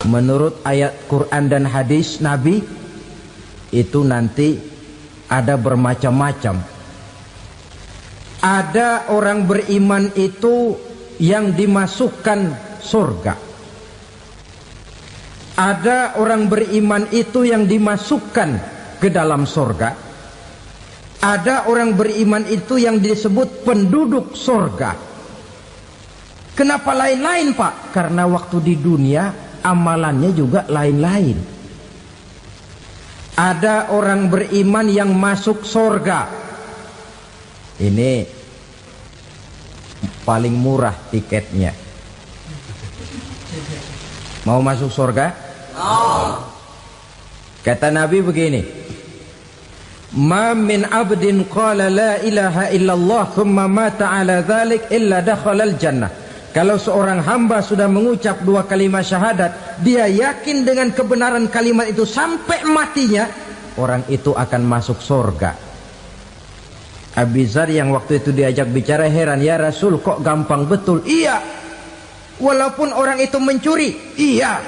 menurut ayat Quran dan hadis Nabi itu nanti ada bermacam-macam. Ada orang beriman itu yang dimasukkan surga. Ada orang beriman itu yang dimasukkan ke dalam surga. Ada orang beriman itu yang disebut penduduk surga. Kenapa lain-lain, Pak? Karena waktu di dunia amalannya juga lain-lain. Ada orang beriman yang masuk surga. Ini paling murah tiketnya. Mau masuk surga? Kata Nabi begini, ma min abdin qala la ilaha illallah thumma mata ala dhalik illa dakhala al-jannah. Kalau seorang hamba sudah mengucap dua kalimat syahadat, dia yakin dengan kebenaran kalimat itu sampai matinya, orang itu akan masuk surga. Abi Dzar yang waktu itu diajak bicara heran, ya Rasul kok gampang betul? Iya. Walaupun orang itu mencuri, iya.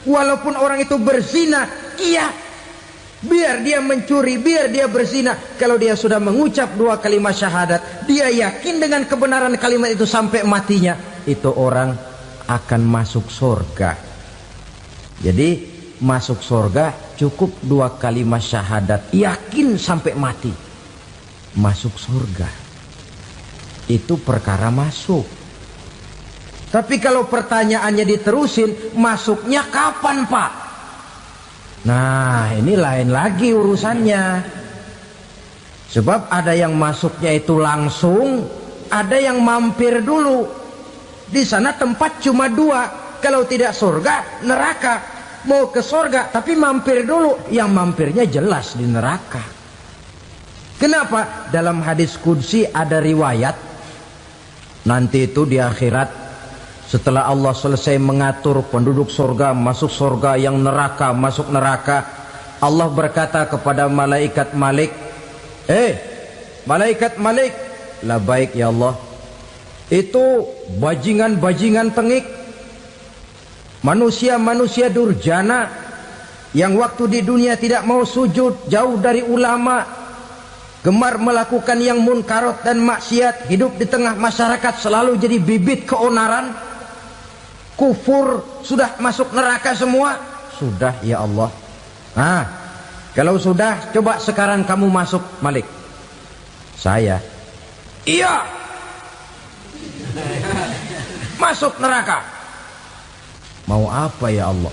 Walaupun orang itu berzina, iya. Biar dia mencuri, biar dia berzina, kalau dia sudah mengucap dua kalimat syahadat, dia yakin dengan kebenaran kalimat itu sampai matinya, itu orang akan masuk surga. Jadi masuk surga cukup dua kalimat syahadat, yakin sampai mati, masuk surga. Itu perkara masuk. Tapi kalau pertanyaannya diterusin, masuknya kapan, Pak? Nah, ini lain lagi urusannya. Sebab ada yang masuknya itu langsung, ada yang mampir dulu. Di sana tempat cuma dua, kalau tidak surga, neraka. Mau ke surga tapi mampir dulu, yang mampirnya jelas di neraka. Kenapa? Dalam hadis qudsi ada riwayat, nanti itu di akhirat, setelah Allah selesai mengatur penduduk surga masuk surga, yang neraka masuk neraka, Allah berkata kepada malaikat Malik, malaikat Malik, labaik ya Allah, itu bajingan-bajingan tengik, manusia-manusia durjana yang waktu di dunia tidak mau sujud, jauh dari ulama, gemar melakukan yang munkarat dan maksiat, hidup di tengah masyarakat selalu jadi bibit keonaran, kufur, sudah masuk neraka semua. Sudah ya Allah. Nah, kalau sudah, coba sekarang kamu masuk, Malik. Saya, iya, masuk neraka. Mau apa ya Allah?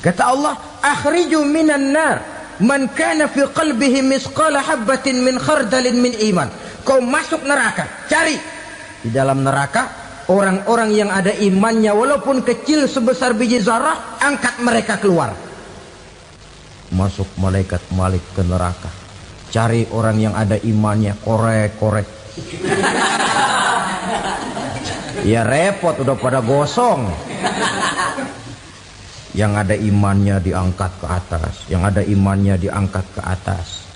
Kata Allah, akhriju minan nar man kana fi qalbihi misqala habatin min khardalin min iman. Kau masuk neraka, cari di dalam neraka orang-orang yang ada imannya walaupun kecil sebesar biji zarah, angkat mereka keluar. Masuk malaikat Malik ke neraka, cari orang yang ada imannya, korek-korek. Ya repot, udah pada gosong. Yang ada imannya diangkat ke atas, yang ada imannya diangkat ke atas,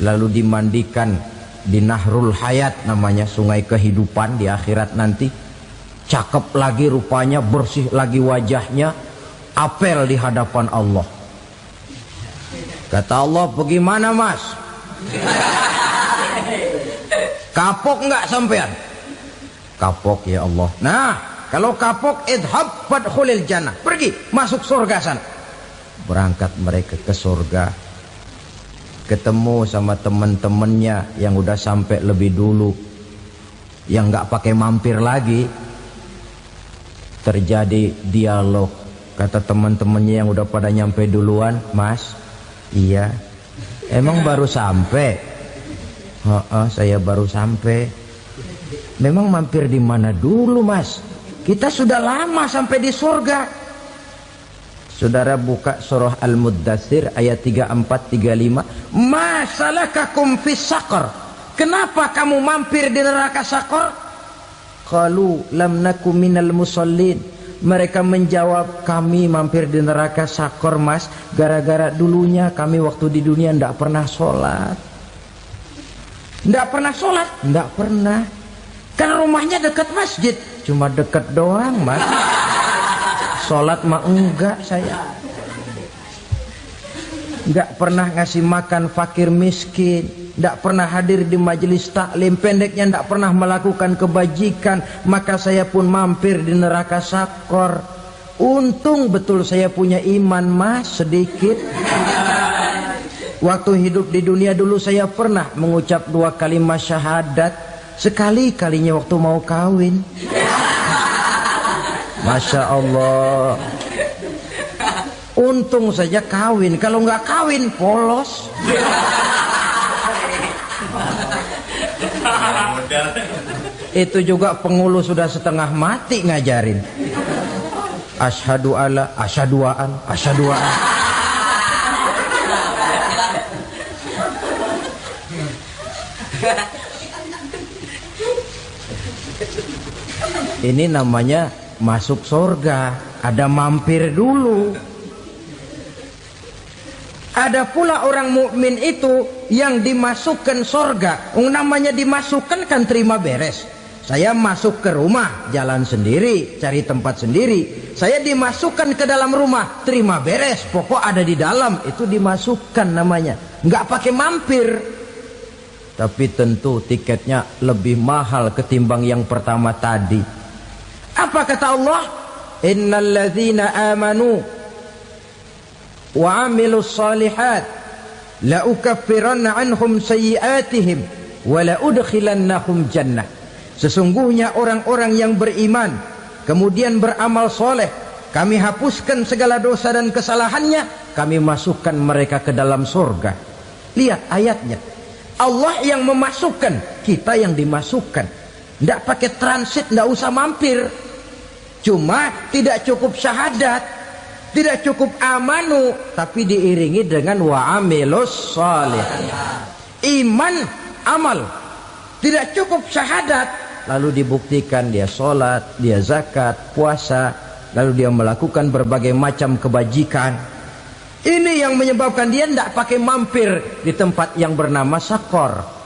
lalu dimandikan di Nahrul Hayat, namanya sungai kehidupan di akhirat nanti. Cakep lagi rupanya, bersih lagi wajahnya, apel di hadapan Allah. Kata Allah, bagaimana mas? Kapok nggak sampean? Kapok ya Allah. Nah, kalau kapok, idhab fadkhulil jannah, pergi masuk surga sana. Berangkat mereka ke surga, ketemu sama teman-temannya yang udah sampai lebih dulu, yang nggak pakai mampir lagi. Terjadi dialog. Kata teman-temannya yang udah pada nyampe duluan, mas, iya, emang baru sampai? Saya baru sampai. Memang mampir di mana dulu mas? Kita sudah lama sampai di surga. Saudara buka surah Al-Muddatsir ayat 34-35. Ma salakakum fis saqar? Kenapa kamu mampir di neraka Saqar? Qalu lam naku minal musallin. Mereka menjawab, kami mampir di neraka Saqar mas, gara-gara dulunya kami waktu di dunia ndak pernah sholat. Ndak pernah sholat? Ndak pernah. Kan rumahnya dekat masjid, cuma dekat doang mas. Sholat mah enggak saya. Enggak pernah ngasih makan fakir miskin, enggak pernah hadir di majelis taklim, pendeknya enggak pernah melakukan kebajikan, maka saya pun mampir di neraka sakor. Untung betul saya punya iman mas sedikit. Waktu hidup di dunia dulu saya pernah mengucap 2 kalimat syahadat, sekali-kalinya waktu mau kawin. Masya Allah. Untung saja kawin, kalau nggak kawin polos. Itu juga pengulu sudah setengah mati ngajarin. Asyhadu alla, asyaduaan, asyaduaan. Ini namanya masuk surga, ada mampir dulu. Ada pula orang mukmin itu yang dimasukkan surga. Namanya dimasukkan kan terima beres. Saya masuk ke rumah, jalan sendiri, cari tempat sendiri. Saya dimasukkan ke dalam rumah, terima beres. Pokok ada di dalam, itu dimasukkan namanya. Nggak pakai mampir. Tapi tentu tiketnya lebih mahal ketimbang yang pertama tadi. Apa kata Allah? Innal ladzina amanu wa amilus salihat la ukaffiranna anhum sayyi'atihim wa la udkhilannahum jannah. Sesungguhnya orang-orang yang beriman kemudian beramal soleh, kami hapuskan segala dosa dan kesalahannya, kami masukkan mereka ke dalam surga. Lihat ayatnya, Allah yang memasukkan, kita yang dimasukkan. Tidak pakai transit, tidak usah mampir. Cuma tidak cukup syahadat, tidak cukup amanu, tapi diiringi dengan wa amilus salih. Iman, amal. Tidak cukup syahadat, lalu dibuktikan dia sholat, dia zakat, puasa, lalu dia melakukan berbagai macam kebajikan. Ini yang menyebabkan dia tidak pakai mampir di tempat yang bernama sakor.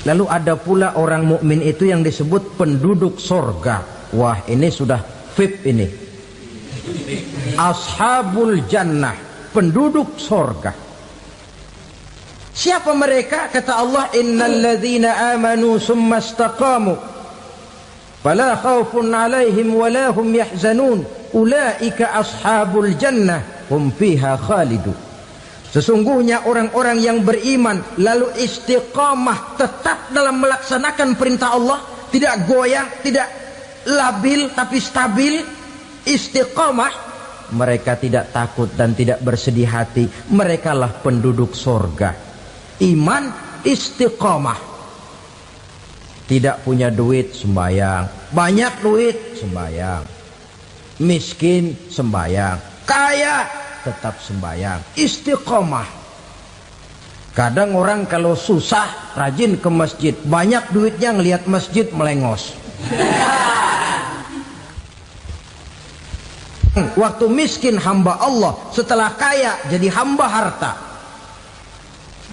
Lalu ada pula orang mukmin itu yang disebut penduduk sorga. Wah, ini sudah VIP ini. Ashabul jannah, penduduk sorga. Siapa mereka? Kata Allah, innal ladzina amanu summa istaqamu fala khaufun alaihim wala hum yahzanun ulaika ashabul jannah hum fiha khalidun. Sesungguhnya orang-orang yang beriman lalu istiqamah, tetap dalam melaksanakan perintah Allah, tidak goyang, tidak labil tapi stabil, istiqamah, mereka tidak takut dan tidak bersedih hati. Merekalah penduduk surga. Iman, istiqamah. Tidak punya duit, sembahyang. Banyak duit, sembahyang. Miskin, sembahyang. Kaya, tetap sembahyang. Istiqamah. Kadang orang kalau susah rajin ke masjid, banyak duitnya ngelihat masjid melengos. Waktu miskin hamba Allah, setelah kaya jadi hamba harta.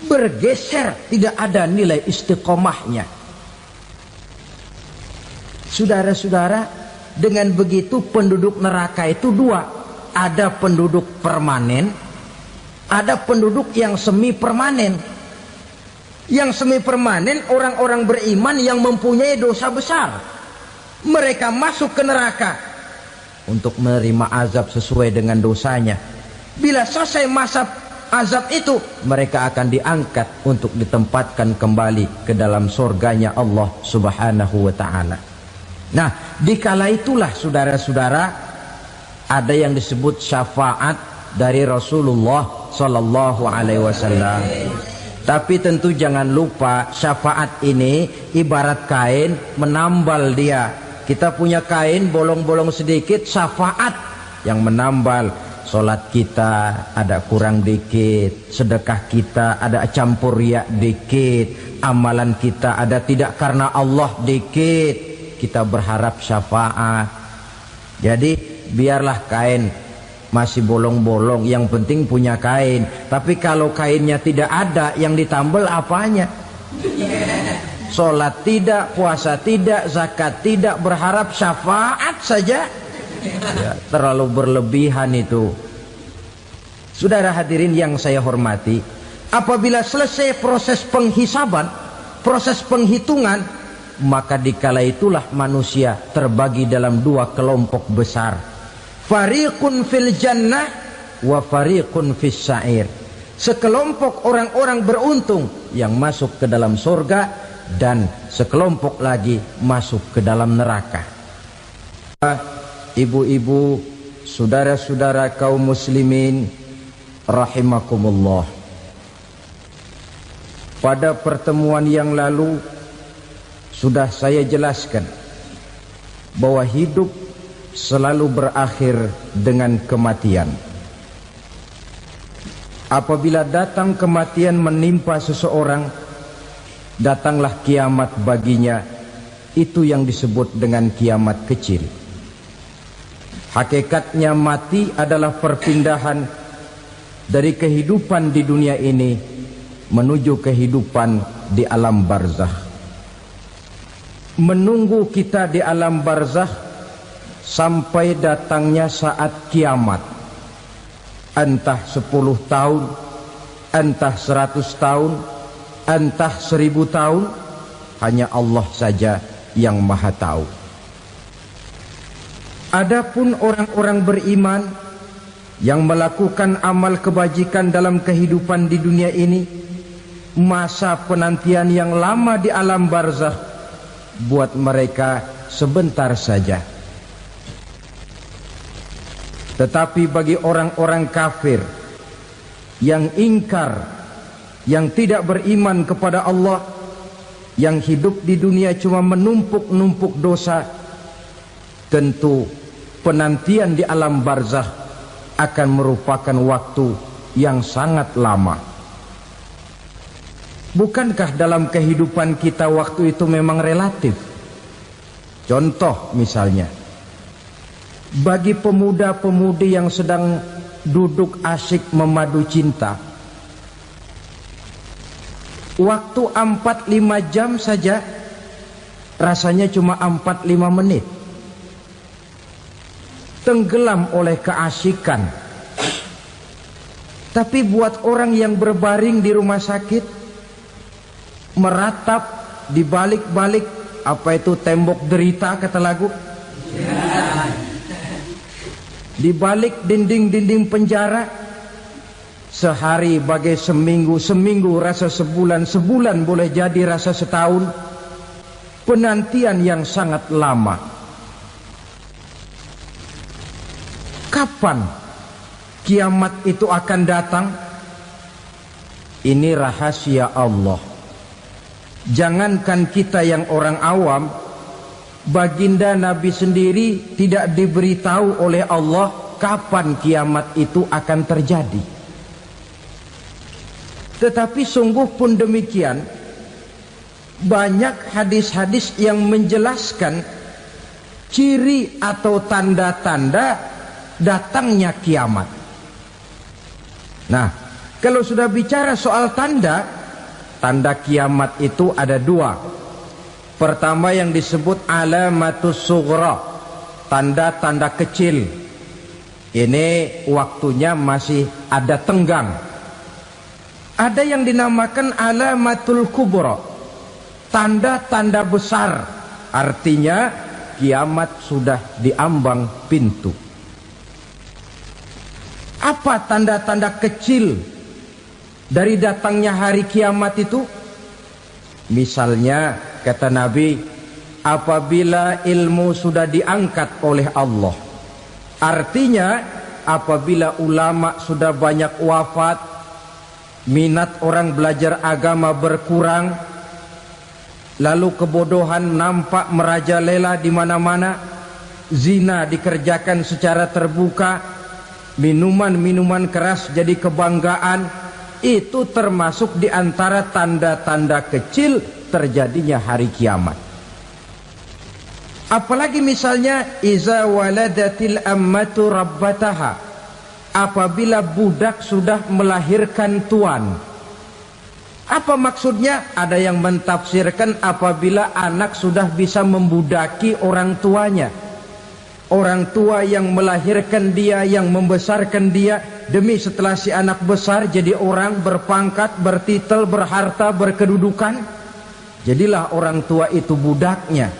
Bergeser, tidak ada nilai istiqomahnya. Saudara-saudara, dengan begitu penduduk neraka itu dua. Ada penduduk permanen, ada penduduk yang semi permanen. Yang semi permanen orang-orang beriman yang mempunyai dosa besar. Mereka masuk ke neraka untuk menerima azab sesuai dengan dosanya. Bila selesai masa azab itu, mereka akan diangkat untuk ditempatkan kembali ke dalam surganya Allah Subhanahu wa ta'ala. Nah, dikala itulah saudara-saudara, ada yang disebut syafaat dari Rasulullah Sallallahu Alaihi Wasallam. Tapi tentu jangan lupa, syafaat ini ibarat kain menambal dia. Kita punya kain bolong-bolong sedikit, syafaat yang menambal. Sholat kita ada kurang dikit, sedekah kita ada campur riak dikit, amalan kita ada tidak karena Allah dikit, kita berharap syafaat. Jadi biarlah kain masih bolong-bolong, yang penting punya kain. Tapi kalau kainnya tidak ada, yang ditambal apanya? sholat tidak, puasa tidak, zakat tidak, berharap syafaat saja. Ya, terlalu berlebihan itu. Saudara hadirin yang saya hormati, apabila selesai proses penghisaban, proses penghitungan, maka dikala itulah manusia terbagi dalam dua kelompok besar. Fariqun fil jannah wa fariqun fis sa'ir. Sekelompok orang-orang beruntung yang masuk ke dalam surga, dan sekelompok lagi masuk ke dalam neraka. Ibu-ibu, saudara-saudara kaum muslimin rahimakumullah. Pada pertemuan yang lalu sudah saya jelaskan bahwa hidup selalu berakhir dengan kematian. Apabila datang kematian menimpa seseorang, datanglah kiamat baginya. Itu yang disebut dengan kiamat kecil. Hakikatnya mati adalah perpindahan dari kehidupan di dunia ini menuju kehidupan di alam barzakh. Menunggu kita di alam barzakh sampai datangnya saat kiamat. Entah 10 tahun, entah 100 tahun, entah 1000 tahun, hanya Allah saja yang maha tahu. Adapun orang-orang beriman yang melakukan amal kebajikan dalam kehidupan di dunia ini, masa penantian yang lama di alam barzakh buat mereka sebentar saja. Tetapi bagi orang-orang kafir yang ingkar, yang tidak beriman kepada Allah, yang hidup di dunia cuma menumpuk-numpuk dosa, tentu penantian di alam barzakh akan merupakan waktu yang sangat lama. Bukankah dalam kehidupan kita waktu itu memang relatif? Contoh misalnya, bagi pemuda-pemudi yang sedang duduk asyik memadu cinta, waktu 4-5 jam saja rasanya cuma 4-5 menit. Tenggelam oleh keasikan. Tapi buat orang yang berbaring di rumah sakit, meratap di balik-balik apa itu tembok derita kata lagu, di balik dinding-dinding penjara, sehari bagai seminggu, seminggu rasa sebulan, sebulan boleh jadi rasa setahun. Penantian yang sangat lama. Kapan kiamat itu akan datang? Ini rahasia Allah. Jangankan kita yang orang awam, baginda Nabi sendiri tidak diberitahu oleh Allah kapan kiamat itu akan terjadi. Tetapi sungguh pun demikian, banyak hadis-hadis yang menjelaskan ciri atau tanda-tanda datangnya kiamat. Nah, kalau sudah bicara soal tanda, tanda kiamat itu ada dua. Pertama yang disebut alamatus sughra, tanda-tanda kecil. Ini waktunya masih ada tenggang. Ada yang dinamakan alamatul kubra, tanda-tanda besar. Artinya kiamat sudah diambang pintu. Apa tanda-tanda kecil dari datangnya hari kiamat itu? Misalnya kata Nabi, apabila ilmu sudah diangkat oleh Allah, artinya apabila ulama sudah banyak wafat, minat orang belajar agama berkurang, lalu kebodohan nampak merajalela di mana-mana, zina dikerjakan secara terbuka, minuman-minuman keras jadi kebanggaan, itu termasuk di antara tanda-tanda kecil terjadinya hari kiamat. Apalagi misalnya iza waladatil ammatu rabbataha, apabila budak sudah melahirkan tuan. Apa maksudnya? Ada yang mentafsirkan apabila anak sudah bisa membudaki orang tuanya. Orang tua yang melahirkan dia, yang membesarkan dia, demi setelah si anak besar jadi orang berpangkat, bertitel, berharta, berkedudukan, jadilah orang tua itu budaknya.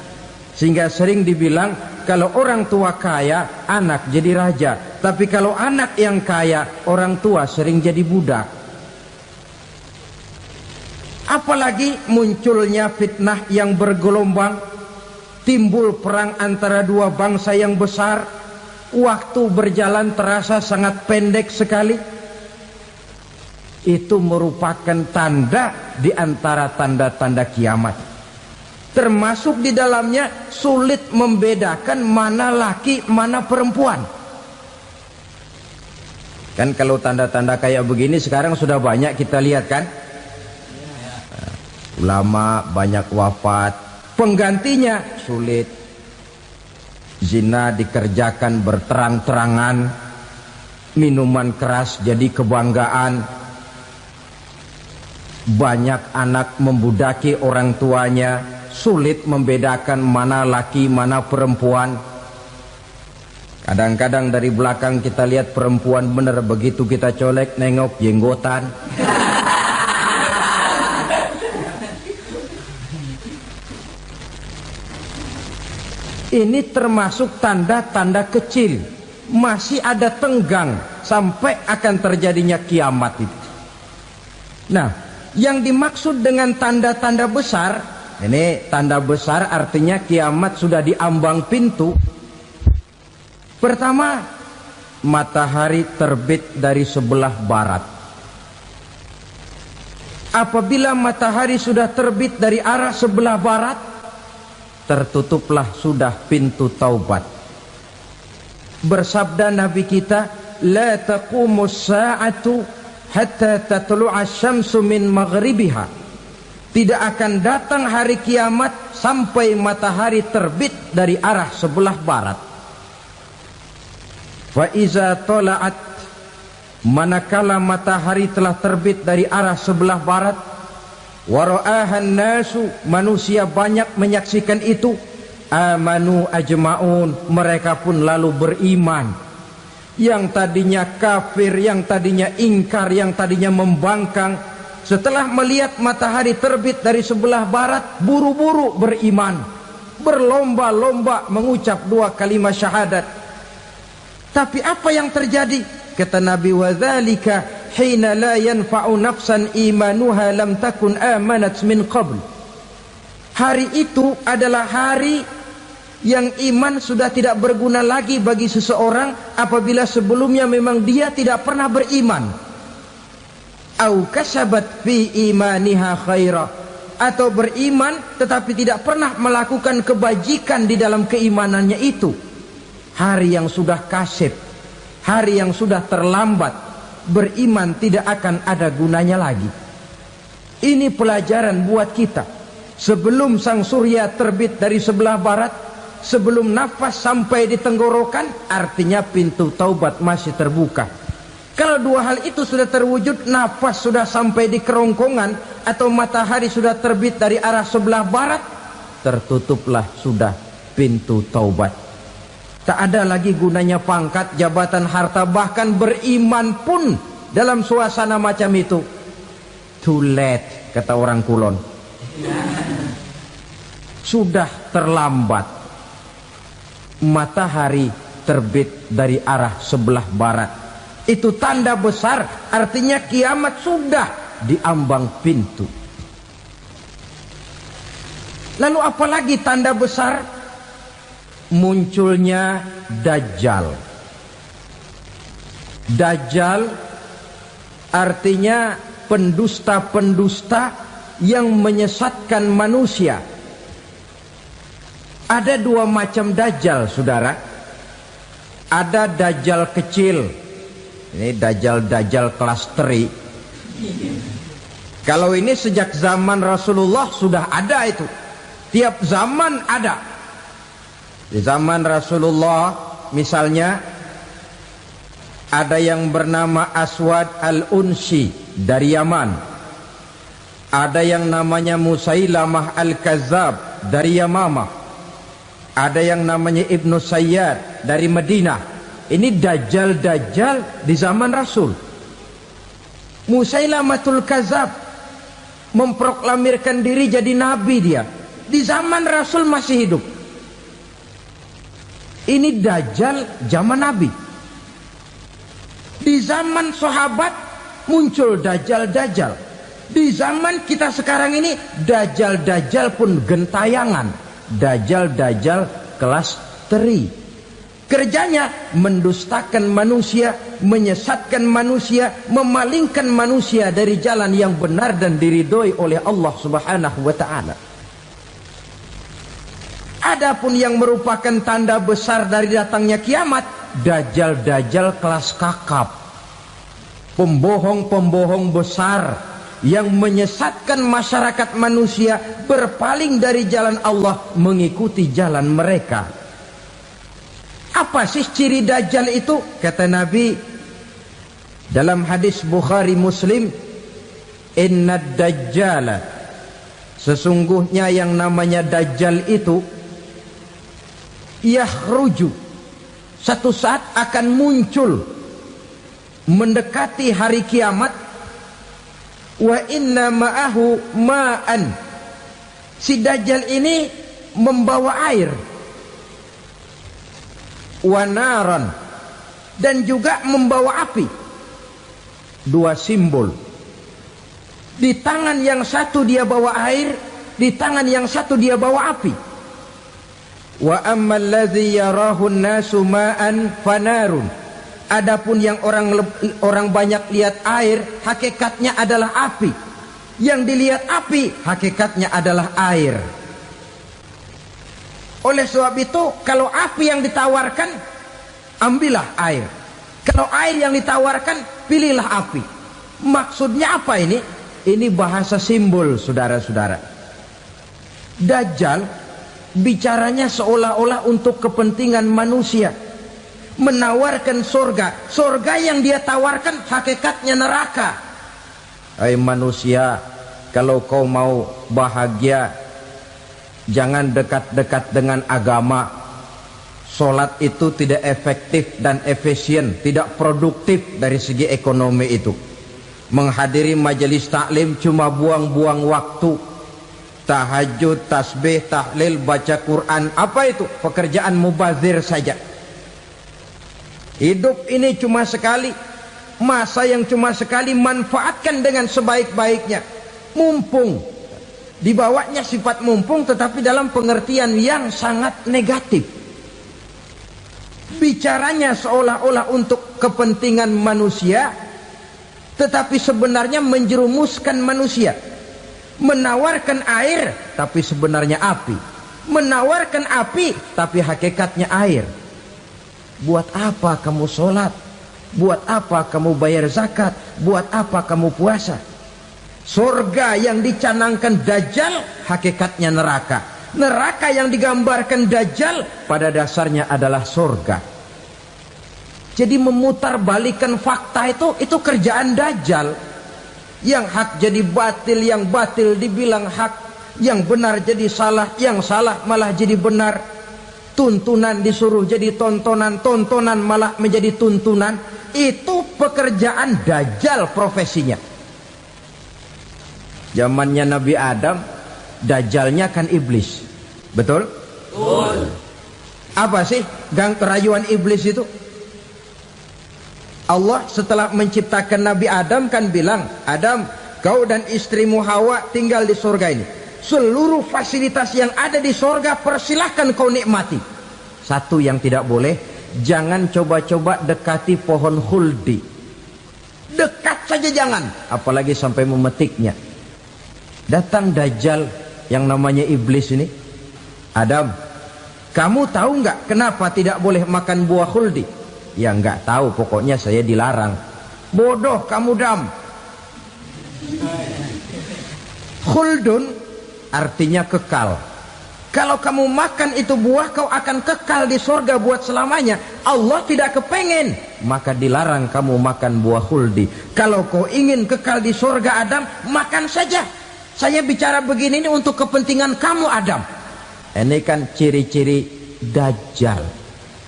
Sehingga sering dibilang kalau orang tua kaya, anak jadi raja. Tapi kalau anak yang kaya, orang tua sering jadi budak. Apalagi munculnya fitnah yang bergelombang, timbul perang antara dua bangsa yang besar, waktu berjalan terasa sangat pendek sekali. Itu merupakan tanda di antara tanda-tanda kiamat. Termasuk di dalamnya sulit membedakan mana laki, mana perempuan. Kan kalau tanda-tanda kayak begini sekarang sudah banyak kita lihat kan? Ulama banyak wafat, penggantinya sulit. Zina dikerjakan berterang-terangan, minuman keras jadi kebanggaan, banyak anak membudaki orang tuanya, sulit membedakan mana laki mana perempuan. Kadang-kadang dari belakang kita lihat perempuan bener, begitu kita colek nengok jenggotan. Ini termasuk tanda-tanda kecil. Masih ada tenggang sampai akan terjadinya kiamat itu. Nah, yang dimaksud dengan tanda-tanda besar, ini tanda besar artinya kiamat sudah diambang pintu. Pertama, matahari terbit dari sebelah barat. Apabila matahari sudah terbit dari arah sebelah barat, tertutuplah sudah pintu taubat. Bersabda Nabi kita, la taqumus sa'atu hatta tatlu'a syamsu min maghribiha. Tidak akan datang hari kiamat sampai matahari terbit dari arah sebelah barat. Fa iza tala'at, manakala matahari telah terbit dari arah sebelah barat, wara'ahan nasu, manusia banyak menyaksikan itu, amanu ajma'un, mereka pun lalu beriman. Yang tadinya kafir, yang tadinya ingkar, yang tadinya membangkang, setelah melihat matahari terbit dari sebelah barat, buru-buru beriman, berlomba-lomba mengucap dua kalimat syahadat. Tapi apa yang terjadi? Kata Nabi, wadzalika hina la yanfa'u nafsan imanuha lam takun amanat min qabl. Hari itu adalah hari yang iman sudah tidak berguna lagi bagi seseorang apabila sebelumnya memang dia tidak pernah beriman. Au kasabat fi imaniha khaira, atau beriman tetapi tidak pernah melakukan kebajikan di dalam keimanannya itu. Hari yang sudah kasib, hari yang sudah terlambat, beriman tidak akan ada gunanya lagi. Ini pelajaran buat kita. Sebelum sang surya terbit dari sebelah barat, sebelum nafas sampai di tenggorokan, artinya pintu taubat masih terbuka. Kalau dua hal itu sudah terwujud, nafas sudah sampai di kerongkongan atau matahari sudah terbit dari arah sebelah barat, tertutuplah sudah pintu taubat. Tak ada lagi gunanya pangkat, jabatan, harta, bahkan beriman pun dalam suasana macam itu. Too late, kata orang Kulon. Sudah terlambat. Matahari terbit dari arah sebelah barat. Itu tanda besar, artinya kiamat sudah diambang pintu. Lalu apalagi tanda besar? Munculnya Dajjal. Dajjal artinya pendusta-pendusta yang menyesatkan manusia. Ada dua macam Dajjal, saudara. Ada Dajjal kecil. Ini Dajjal kelas teri. Kalau ini sejak zaman Rasulullah sudah ada itu. Tiap zaman ada. Di zaman Rasulullah misalnya ada yang bernama Aswad al-Unsi dari Yaman. Ada yang namanya Musailamah Al-Kazzab dari Yamamah. Ada yang namanya Ibnu Sayyad dari Madinah. Ini dajjal-dajjal di zaman Rasul. Musailamatul Kazzab memproklamirkan diri jadi nabi dia. Di zaman Rasul masih hidup. Ini dajjal zaman Nabi. Di zaman sahabat muncul dajjal-dajjal. Di zaman kita sekarang ini dajjal-dajjal pun gentayangan. Dajjal-dajjal kelas teri. Kerjanya mendustakan manusia, menyesatkan manusia, memalingkan manusia dari jalan yang benar dan diridhoi oleh Allah Subhanahu wa taala. Adapun yang merupakan tanda besar dari datangnya kiamat, dajjal-dajjal kelas kakap. Pembohong-pembohong besar yang menyesatkan masyarakat manusia berpaling dari jalan Allah mengikuti jalan mereka. Apa sih ciri dajjal itu? Kata Nabi dalam hadis Bukhari Muslim, inna dajjala, sesungguhnya yang namanya dajjal itu yakhruju, satu saat akan muncul mendekati hari kiamat. Wa inna ma'ahu ma'an, si dajjal ini membawa air. Wa naran, dan juga membawa api. Dua simbol. Di tangan yang satu dia bawa air, di tangan yang satu dia bawa api. Wa ammal ladzi yarahu an-nasu ma'an fanarun, adapun yang orang banyak lihat air, hakikatnya adalah api. Yang dilihat api, hakikatnya adalah air. Oleh sebab itu, kalau api yang ditawarkan, ambillah air. Kalau air yang ditawarkan, pilihlah api. Maksudnya apa ini? Ini bahasa simbol, saudara-saudara. Dajjal bicaranya seolah-olah untuk kepentingan manusia. Menawarkan surga. Surga yang dia tawarkan hakikatnya neraka. Hai manusia, kalau kau mau bahagia, jangan dekat-dekat dengan agama. Solat itu tidak efektif dan efisien, tidak produktif dari segi ekonomi itu. Menghadiri majelis taklim cuma buang-buang waktu. Tahajud, tasbih, tahlil, baca Quran, apa itu? Pekerjaan mubazir saja. Hidup ini cuma sekali, masa yang cuma sekali, manfaatkan dengan sebaik-baiknya. Mumpung, dibawanya sifat mumpung tetapi dalam pengertian yang sangat negatif. Bicaranya seolah-olah untuk kepentingan manusia, tetapi sebenarnya menjerumuskan manusia. Menawarkan air tapi sebenarnya api. Menawarkan api tapi hakikatnya air. Buat apa kamu sholat? Buat apa kamu bayar zakat? Buat apa kamu puasa? Surga yang dicanangkan dajjal hakikatnya neraka. Neraka yang digambarkan dajjal pada dasarnya adalah surga. Jadi memutarbalikkan fakta itu kerjaan dajjal. Yang hak jadi batil, yang batil dibilang hak, yang benar jadi salah, yang salah malah jadi benar. Tuntunan disuruh jadi tontonan, tontonan malah menjadi tuntunan. Itu pekerjaan dajjal profesinya. Zamannya Nabi Adam, dajjalnya kan iblis. Betul? Betul. Apa sih gang kerayuan iblis itu? Allah setelah menciptakan Nabi Adam kan bilang, Adam, kau dan istrimu Hawa tinggal di surga ini. Seluruh fasilitas yang ada di surga persilahkan kau nikmati. Satu yang tidak boleh, jangan coba-coba dekati pohon khuldi. Dekat saja jangan, apalagi sampai memetiknya. Datang dajjal yang namanya iblis ini. Adam, kamu tahu nggak kenapa tidak boleh makan buah khuldi? Ya nggak tahu, pokoknya saya dilarang. Bodoh kamu Dam. Khuldun artinya kekal. Kalau kamu makan itu buah, kau akan kekal di surga buat selamanya. Allah tidak kepengen, maka dilarang kamu makan buah khuldi. Kalau kau ingin kekal di surga Adam, makan saja. Saya bicara begini ini untuk kepentingan kamu Adam. Ini kan ciri-ciri Dajjal.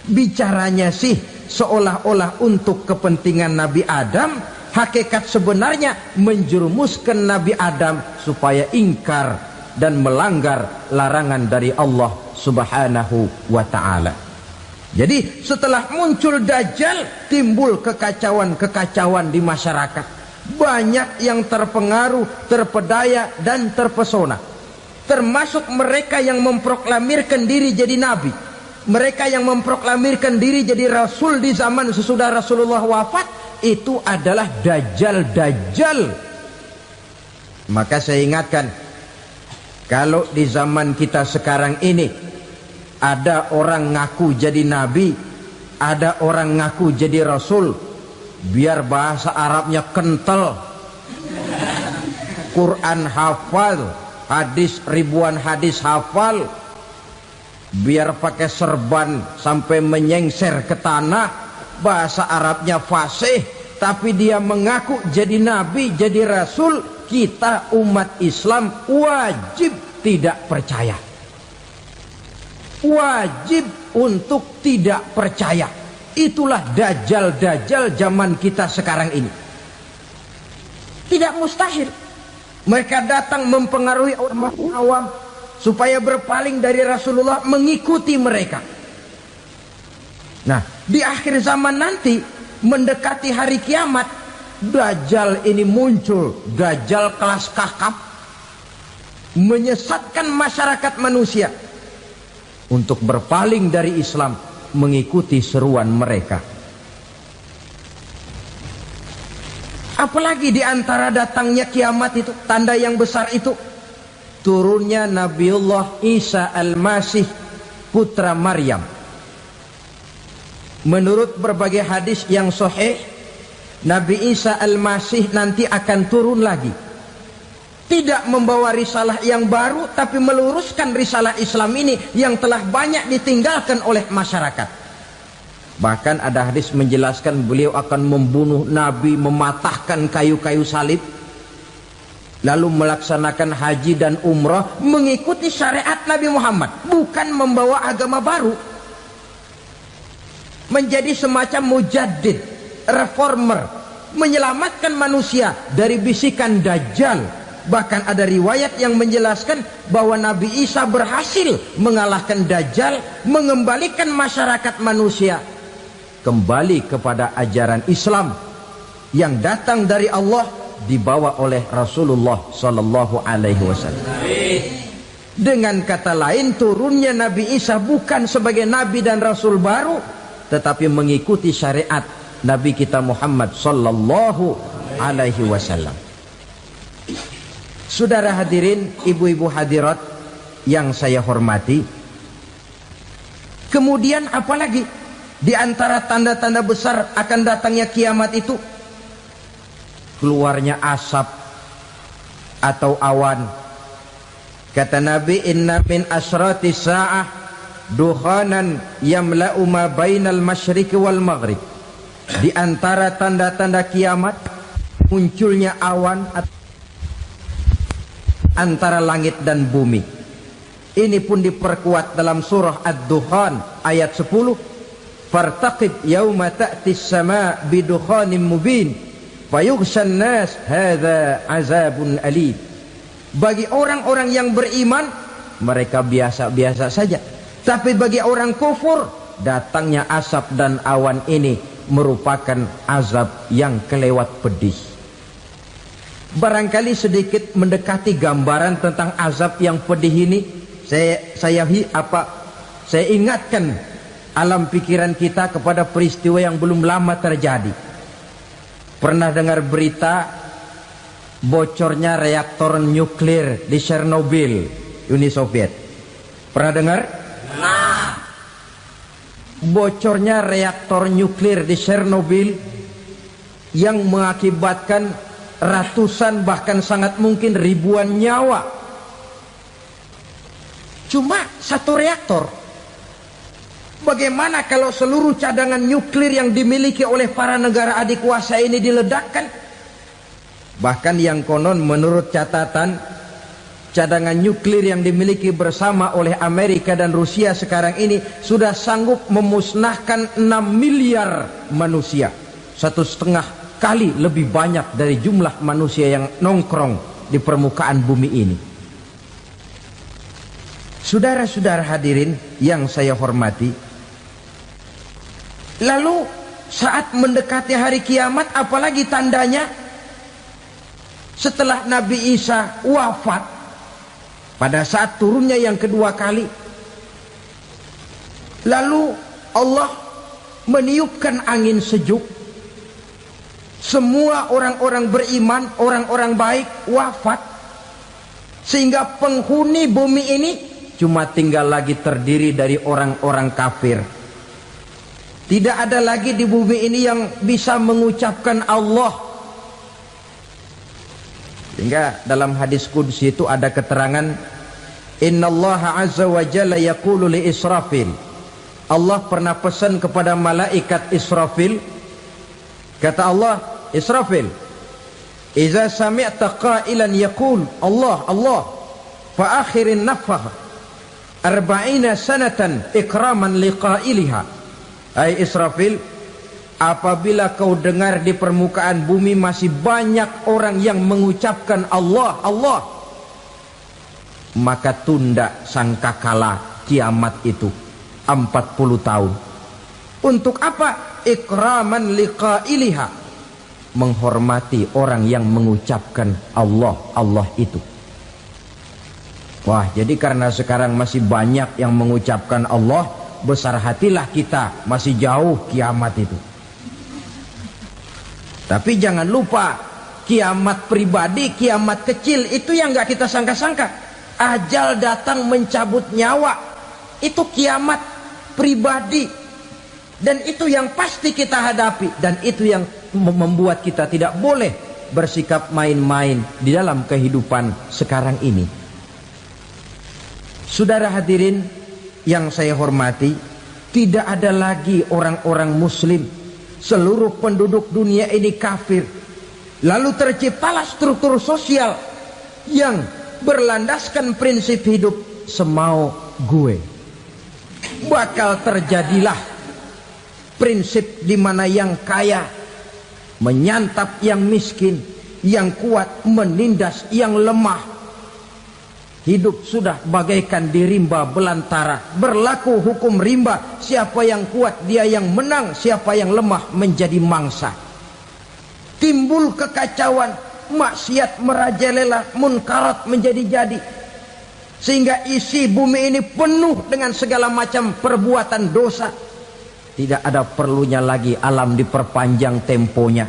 Bicaranya sih seolah-olah untuk kepentingan Nabi Adam, hakikat sebenarnya menjerumuskan Nabi Adam supaya ingkar dan melanggar larangan dari Allah Subhanahu wa ta'ala. Jadi setelah muncul Dajjal, timbul kekacauan-kekacauan di masyarakat. Banyak yang terpengaruh, terpedaya dan terpesona. Termasuk mereka yang memproklamirkan diri jadi nabi, mereka yang memproklamirkan diri jadi rasul di zaman sesudah Rasulullah wafat. Itu adalah Dajjal. Maka saya ingatkan, kalau di zaman kita sekarang ini ada orang ngaku jadi nabi, ada orang ngaku jadi rasul, biar bahasa Arabnya kental, Quran hafal, hadis ribuan hadis hafal, biar pakai serban sampai menyengser ke tanah, bahasa Arabnya fasih, tapi dia mengaku jadi nabi, jadi rasul, kita umat Islam wajib tidak percaya. Wajib untuk tidak percaya. Itulah Dajjal zaman kita sekarang ini. Tidak mustahil mereka datang mempengaruhi orang awam supaya berpaling dari Rasulullah, mengikuti mereka. Nah, di akhir zaman nanti, mendekati hari kiamat, Dajjal ini muncul. Dajjal kelas kakap, menyesatkan masyarakat manusia untuk berpaling dari Islam, mengikuti seruan mereka. Apalagi di antara datangnya kiamat itu, tanda yang besar itu, turunnya Nabiullah Isa Al-Masih, putra Maryam. Menurut berbagai hadis yang sahih, Nabi Isa Al-Masih nanti akan turun lagi. Tidak membawa risalah yang baru, tapi meluruskan risalah Islam ini yang telah banyak ditinggalkan oleh masyarakat. Bahkan ada hadis menjelaskan beliau akan membunuh Nabi, mematahkan kayu-kayu salib, lalu melaksanakan haji dan umrah mengikuti syariat Nabi Muhammad, bukan membawa agama baru. Menjadi semacam mujaddid, reformer, menyelamatkan manusia dari bisikan Dajjal. Bahkan ada riwayat yang menjelaskan bahwa Nabi Isa berhasil mengalahkan Dajjal, mengembalikan masyarakat manusia kembali kepada ajaran Islam yang datang dari Allah, dibawa oleh Rasulullah sallallahu alaihi wasallam. Dengan kata lain, turunnya Nabi Isa bukan sebagai nabi dan rasul baru, tetapi mengikuti syariat Nabi kita Muhammad sallallahu alaihi wasallam. Saudara hadirin, ibu-ibu hadirat yang saya hormati, kemudian apalagi di antara tanda-tanda besar akan datangnya kiamat itu? Keluarnya asap atau awan. Kata Nabi, inna min asrati sa'ah dukhanan yamla'u ma bainal masyriqi wal maghrib. Di antara tanda-tanda kiamat, munculnya awan antara langit dan bumi. Ini pun diperkuat dalam surah Ad-Dukhan ayat 10. Fartaqib yauma ta'tis sama bidukhanim mubin fayughshan nas hadza azabun alim. Bagi orang-orang yang beriman, mereka biasa-biasa saja. Tapi bagi orang kufur, datangnya asap dan awan ini merupakan azab yang kelewat pedih. Barangkali sedikit mendekati gambaran tentang azab yang pedih ini, saya ingatkan alam pikiran kita kepada peristiwa yang belum lama terjadi. Pernah dengar berita bocornya reaktor nuklir di Chernobyl, Uni Soviet? Pernah dengar? Nah, bocornya reaktor nuklir di Chernobyl yang mengakibatkan ratusan bahkan sangat mungkin ribuan nyawa. Cuma satu reaktor. Bagaimana kalau seluruh cadangan nuklir yang dimiliki oleh para negara adikuasa ini diledakkan? Bahkan yang konon menurut catatan cadangan nuklir yang dimiliki bersama oleh Amerika dan Rusia sekarang ini sudah sanggup memusnahkan 6 miliar manusia, 1,5 kali lebih banyak dari jumlah manusia yang nongkrong di permukaan bumi ini. Saudara-saudara hadirin yang saya hormati, lalu saat mendekati hari kiamat, apalagi tandanya? Setelah Nabi Isa wafat, pada saat turunnya yang kedua kali, lalu Allah meniupkan angin sejuk. Semua orang-orang beriman, orang-orang baik wafat, sehingga penghuni bumi ini cuma tinggal lagi terdiri dari orang-orang kafir. Tidak ada lagi di bumi ini yang bisa mengucapkan Allah. Sehingga dalam hadis qudsi itu ada keterangan, innallaha azza wa jalla yaqulu li Israfil. Allah pernah pesan kepada malaikat Israfil, kata Allah, Israfil, idza sami'ta qailan yaqul Allah Allah fa akhirin nafakh 40 sanatan ikraman liqailiha. Hai Israfil, apabila kau dengar di permukaan bumi masih banyak orang yang mengucapkan Allah Allah, maka tunda sangkakala kiamat itu 40 tahun. Untuk apa? Ikraman liqailiha, menghormati orang yang mengucapkan Allah Allah itu. Wah, jadi karena sekarang masih banyak yang mengucapkan Allah, besar hatilah kita, masih jauh kiamat itu. Tapi jangan lupa, kiamat pribadi, kiamat kecil itu yang gak kita sangka-sangka. Ajal datang mencabut nyawa, itu kiamat pribadi, dan itu yang pasti kita hadapi, dan itu yang membuat kita tidak boleh bersikap main-main di dalam kehidupan sekarang ini. Saudara hadirin yang saya hormati, tidak ada lagi orang-orang muslim. Seluruh penduduk dunia ini kafir. Lalu terciptalah struktur sosial yang berlandaskan prinsip hidup semau gue. Bakal terjadilah prinsip di mana yang kaya menyantap yang miskin, yang kuat menindas yang lemah. Hidup sudah bagaikan di rimba belantara, berlaku hukum rimba, siapa yang kuat dia yang menang, siapa yang lemah menjadi mangsa. Timbul kekacauan, maksiat merajalela, munkarat menjadi-jadi, sehingga isi bumi ini penuh dengan segala macam perbuatan dosa. Tidak ada perlunya lagi alam diperpanjang temponya.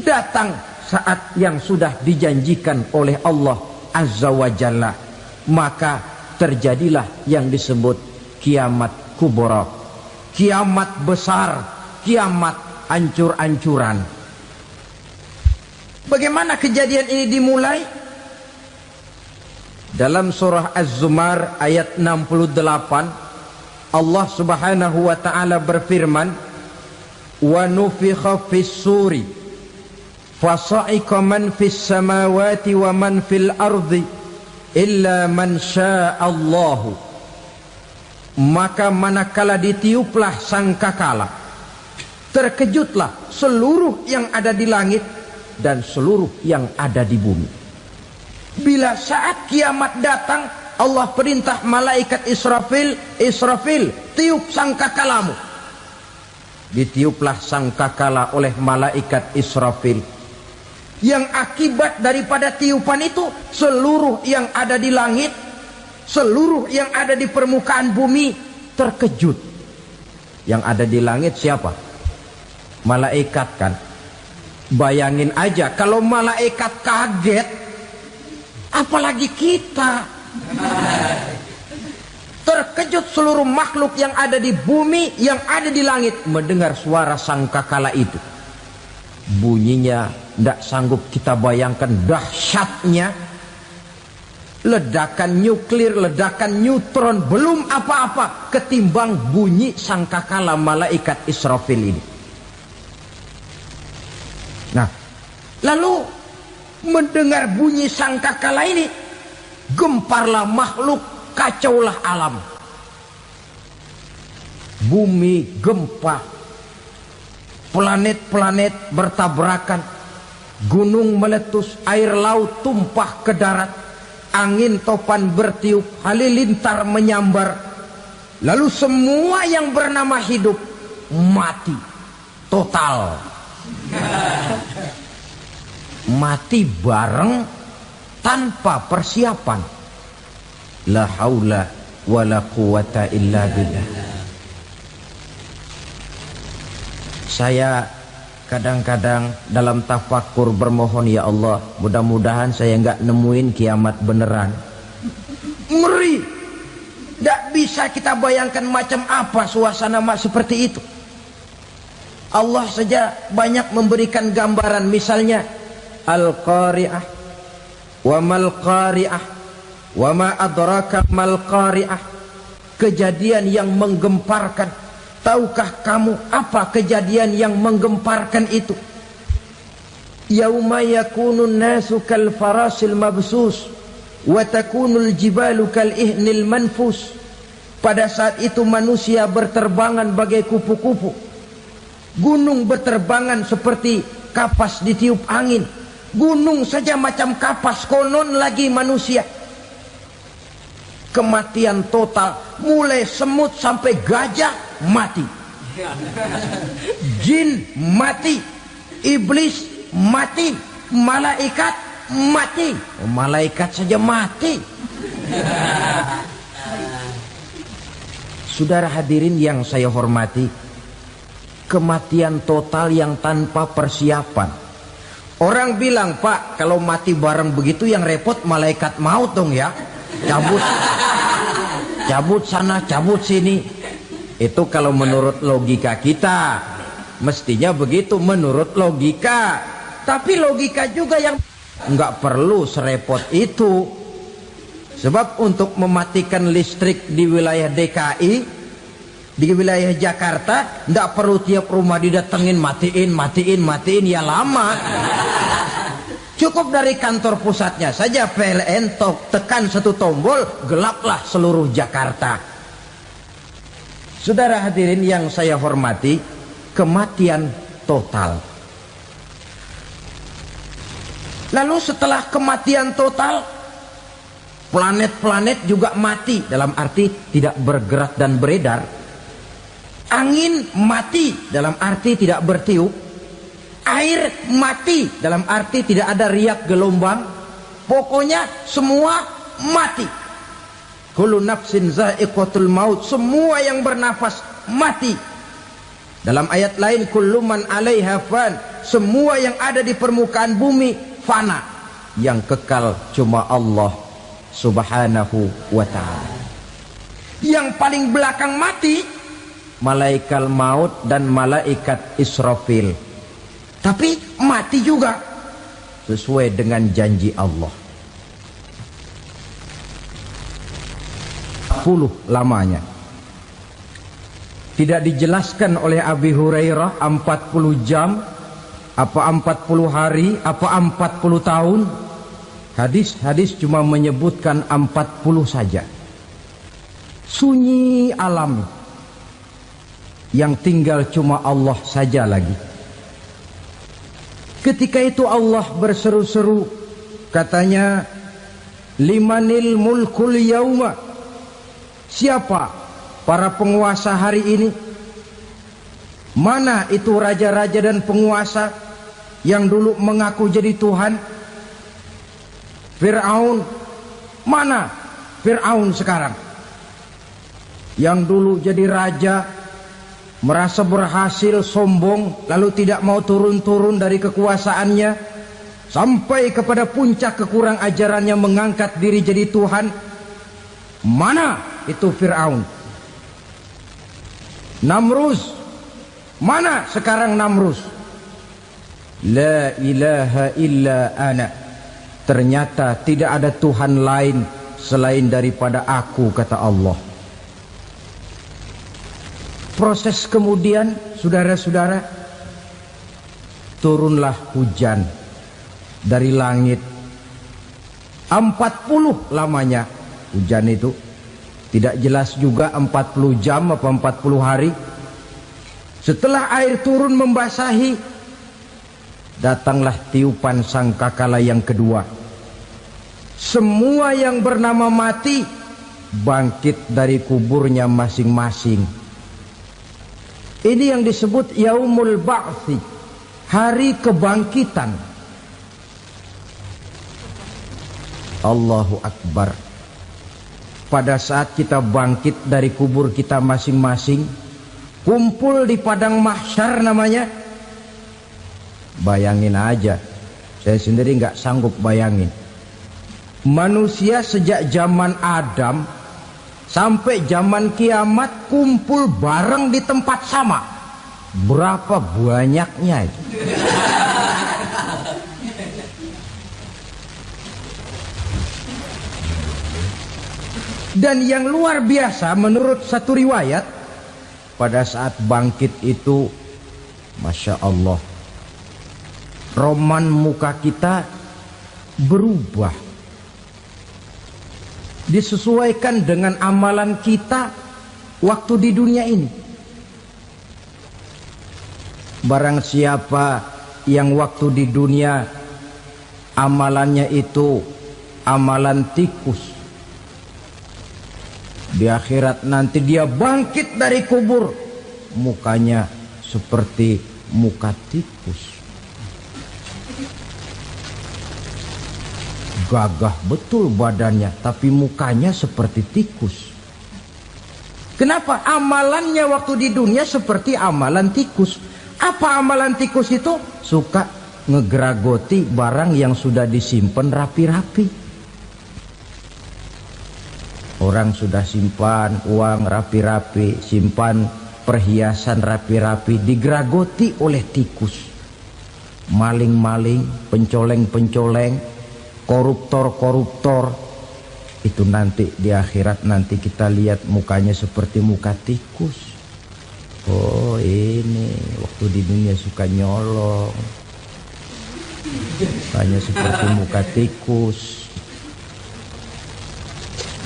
Datang saat yang sudah dijanjikan oleh Allah Azza wa Jalla, maka terjadilah yang disebut kiamat kubra, kiamat besar, kiamat ancur-ancuran. Bagaimana kejadian ini dimulai? Dalam surah Az-Zumar ayat 68, Allah subhanahu wa ta'ala berfirman, wa nufikha fis suri fasa'iqa man fis samawati wa man fil ardi illa man sya'allahu. Maka manakala ditiuplah sangkakala, terkejutlah seluruh yang ada di langit dan seluruh yang ada di bumi. Bila saat kiamat datang, Allah perintah malaikat Israfil, Israfil, tiup sangkakalamu. Ditiuplah sangkakala oleh malaikat Israfil. Yang akibat daripada tiupan itu, seluruh yang ada di langit, seluruh yang ada di permukaan bumi terkejut. Yang ada di langit siapa? Malaikat kan. Bayangin aja kalau malaikat kaget, apalagi kita. Terkejut seluruh makhluk yang ada di bumi, yang ada di langit mendengar suara sangkakala itu. Bunyinya tidak sanggup kita bayangkan dahsyatnya. Ledakan nuklir, ledakan neutron, belum apa-apa ketimbang bunyi sangkakala malaikat Israfil ini. Nah, lalu mendengar bunyi sangkakala ini, gemparlah makhluk, kacaulah alam. Bumi gempa, planet-planet bertabrakan, gunung meletus, air laut tumpah ke darat, angin topan bertiup, halilintar menyambar. Lalu semua yang bernama hidup mati total. Mati bareng tanpa persiapan. La haula wala quwata illa billah. Saya kadang-kadang dalam tafakur bermohon, ya Allah, mudah-mudahan saya enggak nemuin kiamat beneran. Ngeri. Tidak bisa kita bayangkan macam apa suasana seperti itu. Allah saja banyak memberikan gambaran, misalnya Al-Qari'ah, wa mal qari'ah, wa ma adraka mal qari'ah. Kejadian yang menggemparkan. Tahukah kamu apa kejadian yang menggemparkan itu? Yauma yakunun nasu kal farasil mabsus wa takunul jibalu kal ihnil manfus. Pada saat itu manusia berterbangan bagai kupu-kupu, gunung berterbangan seperti kapas ditiup angin. Gunung saja macam kapas, konon lagi manusia. Kematian total, mulai semut sampai gajah mati, jin mati, iblis mati, malaikat mati. Malaikat saja mati. Saudara hadirin yang saya hormati, kematian total yang tanpa persiapan. Orang bilang, Pak, kalau mati bareng begitu yang repot malaikat maut dong ya. Cabut sana, cabut sini. Itu kalau menurut logika kita, mestinya begitu menurut logika. Tapi logika juga yang nggak perlu serepot itu. Sebab untuk mematikan listrik di wilayah DKI, di wilayah Jakarta, nggak perlu tiap rumah didatengin, matiin, ya lama. Cukup dari kantor pusatnya saja PLN tekan satu tombol, gelaplah seluruh Jakarta. Saudara hadirin yang saya hormati, kematian total. Lalu setelah kematian total, planet-planet juga mati, dalam arti tidak bergerak dan beredar. Angin mati, dalam arti tidak bertiup. Air mati, dalam arti tidak ada riak gelombang. Pokoknya semua mati. Kullu nafsin za'iqatul maut. Semua yang bernafas mati. Dalam ayat lain, kullu man 'alaiha fan. Semua yang ada di permukaan bumi fana. Yang kekal cuma Allah Subhanahu wa ta'ala. Yang paling belakang mati, malaikat maut dan malaikat Israfil. Tapi mati juga sesuai dengan janji Allah. 10 lamanya. Tidak dijelaskan oleh Abi Hurairah 40 jam, apa 40 hari, apa 40 tahun. Hadis-hadis cuma menyebutkan 40 saja. Sunyi alam, yang tinggal cuma Allah saja lagi. Ketika itu Allah berseru-seru, katanya, limanil mulkul yauma. Siapa para penguasa hari ini? Mana itu raja-raja dan penguasa yang dulu mengaku jadi Tuhan? Fir'aun. Mana Fir'aun sekarang? Yang dulu jadi raja, merasa berhasil, sombong, lalu tidak mau turun-turun dari kekuasaannya, sampai kepada puncak kekurang ajarannya mengangkat diri jadi Tuhan. Mana itu Fir'aun? Namrus. Mana sekarang Namrus? La ilaha illa ana. Ternyata tidak ada Tuhan lain selain daripada aku, kata Allah. Proses kemudian, saudara-saudara, turunlah hujan dari langit. 40 lamanya hujan itu. Tidak jelas juga 40 jam apa 40 hari. Setelah air turun membasahi, datanglah tiupan sangkakala yang kedua. Semua yang bernama mati bangkit dari kuburnya masing-masing. Ini yang disebut Yaumul Ba'thi, hari kebangkitan. Allahu Akbar. Pada saat kita bangkit dari kubur kita masing-masing, kumpul di padang mahsyar namanya. Bayangin aja, saya sendiri nggak sanggup bayangin. Manusia sejak zaman Adam sampai zaman kiamat kumpul bareng di tempat sama. Berapa banyaknya itu? Dan yang luar biasa menurut satu riwayat, pada saat bangkit itu, Masya Allah, roman muka kita berubah, disesuaikan dengan amalan kita waktu di dunia ini. Barang siapa yang waktu di dunia amalannya itu amalan tikus, di akhirat nanti dia bangkit dari kubur, mukanya seperti muka tikus. Gagah betul badannya, tapi mukanya seperti tikus. Kenapa? Amalannya waktu di dunia seperti amalan tikus. Apa amalan tikus itu? Suka ngegeragoti barang yang sudah disimpan rapi-rapi. Orang sudah simpan uang rapi-rapi, simpan perhiasan rapi-rapi, digeragoti oleh tikus. Maling-maling, pencoleng-pencoleng, koruptor-koruptor. Itu nanti di akhirat nanti kita lihat mukanya seperti muka tikus. Oh ini waktu di dunia suka nyolong, mukanya seperti muka tikus.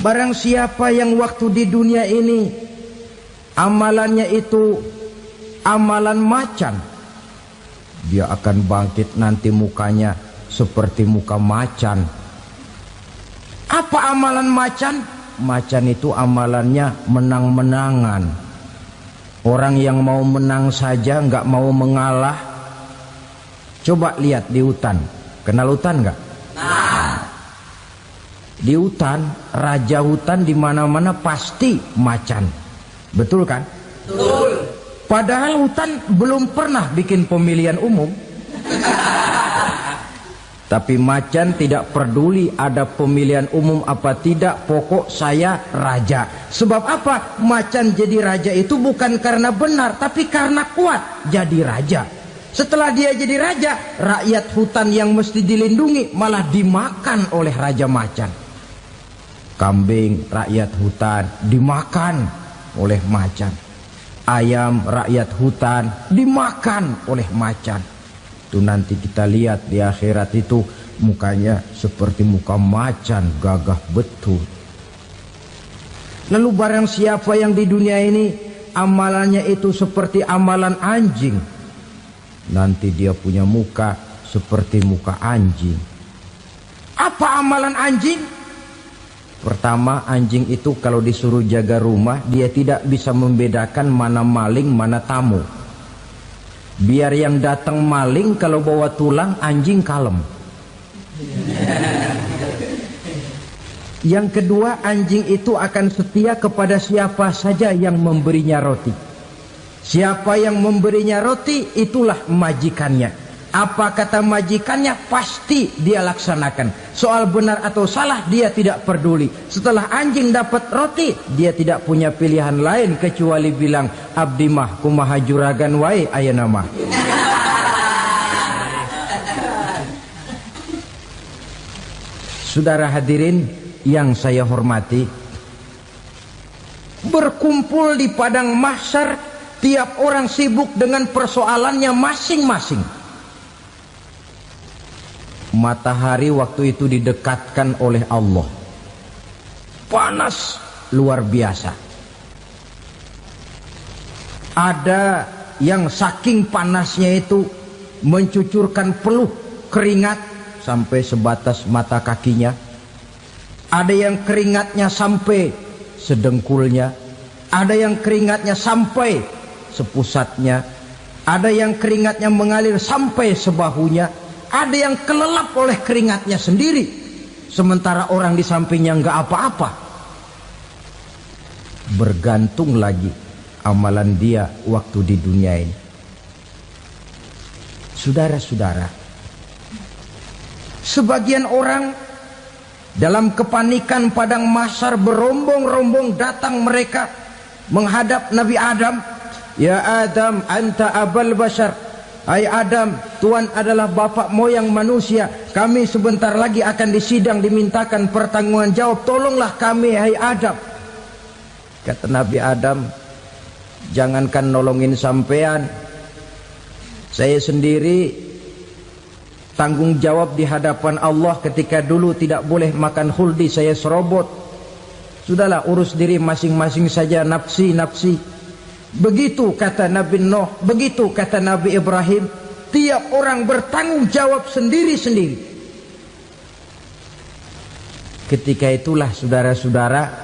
Barang siapa yang waktu di dunia ini amalannya itu amalan macan, dia akan bangkit nanti mukanya seperti muka macan. Apa amalan macan? Macan itu amalannya menang-menangan. Orang yang mau menang saja nggak mau mengalah. Coba lihat di hutan. Kenal hutan nggak? Di hutan, raja hutan di mana-mana pasti macan. Betul kan? Betul. Padahal hutan belum pernah bikin pemilihan umum. Tapi macan tidak peduli ada pemilihan umum apa tidak, pokok saya raja. Sebab apa? Macan jadi raja itu bukan karena benar, tapi karena kuat jadi raja. Setelah dia jadi raja, rakyat hutan yang mesti dilindungi malah dimakan oleh raja macan. Kambing rakyat hutan dimakan oleh macan. Ayam rakyat hutan dimakan oleh macan. Itu nanti kita lihat di akhirat itu mukanya seperti muka macan, gagah betul. Lalu barang siapa yang di dunia ini amalannya itu seperti amalan anjing, nanti dia punya muka seperti muka anjing. Apa amalan anjing? Pertama, anjing itu kalau disuruh jaga rumah, dia tidak bisa membedakan mana maling, mana tamu. Biar yang datang maling, kalau bawa tulang, anjing kalem. Yang kedua, anjing itu akan setia kepada siapa saja yang memberinya roti. Siapa yang memberinya roti, itulah majikannya. Apa kata majikannya, pasti dia laksanakan. Soal benar atau salah, dia tidak peduli. Setelah anjing dapat roti, dia tidak punya pilihan lain kecuali bilang, abdi mah kumaha juragan wae ayeuna mah. Saudara hadirin yang saya hormati, berkumpul di padang mahsyar, tiap orang sibuk dengan persoalannya masing-masing. Matahari waktu itu didekatkan oleh Allah. Panas luar biasa. Ada yang saking panasnya itu mencucurkan peluh keringat sampai sebatas mata kakinya. Ada yang keringatnya sampai sedengkulnya. Ada yang keringatnya sampai sepusatnya. Ada yang keringatnya mengalir sampai sebahunya. Ada yang kelelap oleh keringatnya sendiri, sementara orang di sampingnya nggak apa-apa. Bergantung lagi amalan dia waktu di dunia ini. Saudara-saudara, sebagian orang dalam kepanikan padang mahsyar berombong-rombong datang mereka menghadap Nabi Adam. Ya Adam, anta abal bashar. Hai Adam, Tuhan adalah bapak moyang manusia. Kami sebentar lagi akan disidang, dimintakan pertanggungan jawab. Tolonglah kami, hai Adam. Kata Nabi Adam, jangankan nolongin sampean, saya sendiri tanggung jawab di hadapan Allah ketika dulu tidak boleh makan khuldi, saya serobot. Sudahlah, urus diri masing-masing saja, nafsi. Begitu kata Nabi Nuh, begitu kata Nabi Ibrahim. Tiap orang bertanggung jawab sendiri-sendiri. Ketika itulah saudara-saudara,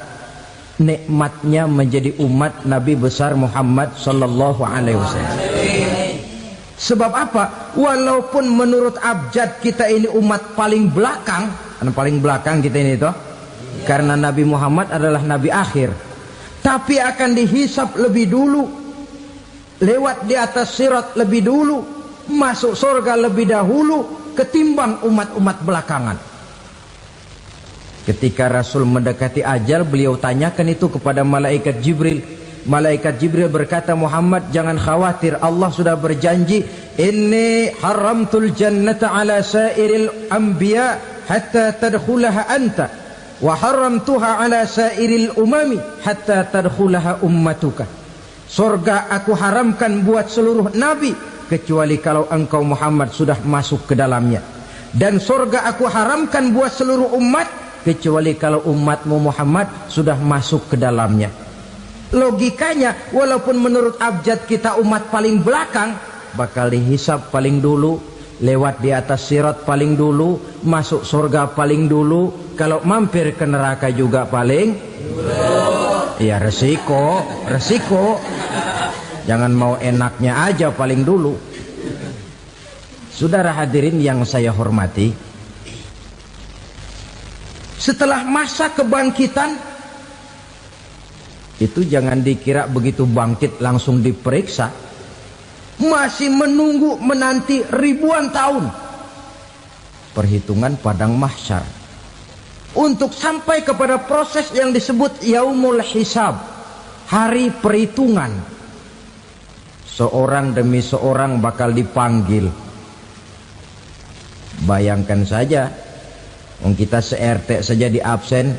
nikmatnya menjadi umat Nabi besar Muhammad sallallahu alaihi wasallam. Sebab apa? Walaupun menurut abjad kita ini umat paling belakang, paling belakang kita ini toh, karena Nabi Muhammad adalah Nabi akhir, tapi akan dihisap lebih dulu, lewat di atas sirat lebih dulu, masuk surga lebih dahulu ketimbang umat-umat belakangan. Ketika Rasul mendekati ajal, beliau tanyakan itu kepada malaikat Jibril. Malaikat Jibril berkata, Muhammad jangan khawatir, Allah sudah berjanji, inni haramtul jannata ala sairil anbiya hatta tadkhulaha anta wa haramtuha ala sairil umami hatta tadkhulaha ummatuka. Surga aku haramkan buat seluruh nabi kecuali kalau engkau Muhammad sudah masuk ke dalamnya, dan surga aku haramkan buat seluruh umat kecuali kalau umatmu Muhammad sudah masuk ke dalamnya. Logikanya, walaupun menurut abjad kita umat paling belakang, bakal dihisap paling dulu, lewat di atas sirat paling dulu, masuk surga paling dulu, kalau mampir ke neraka juga paling dulu. Ya resiko. Jangan mau enaknya aja paling dulu. Saudara hadirin yang saya hormati, setelah masa kebangkitan itu jangan dikira begitu bangkit langsung diperiksa. Masih menunggu menanti ribuan tahun perhitungan padang mahsyar untuk sampai kepada proses yang disebut yaumul hisab, hari perhitungan. Seorang demi seorang bakal dipanggil. Bayangkan saja, kita se-RT saja di absen,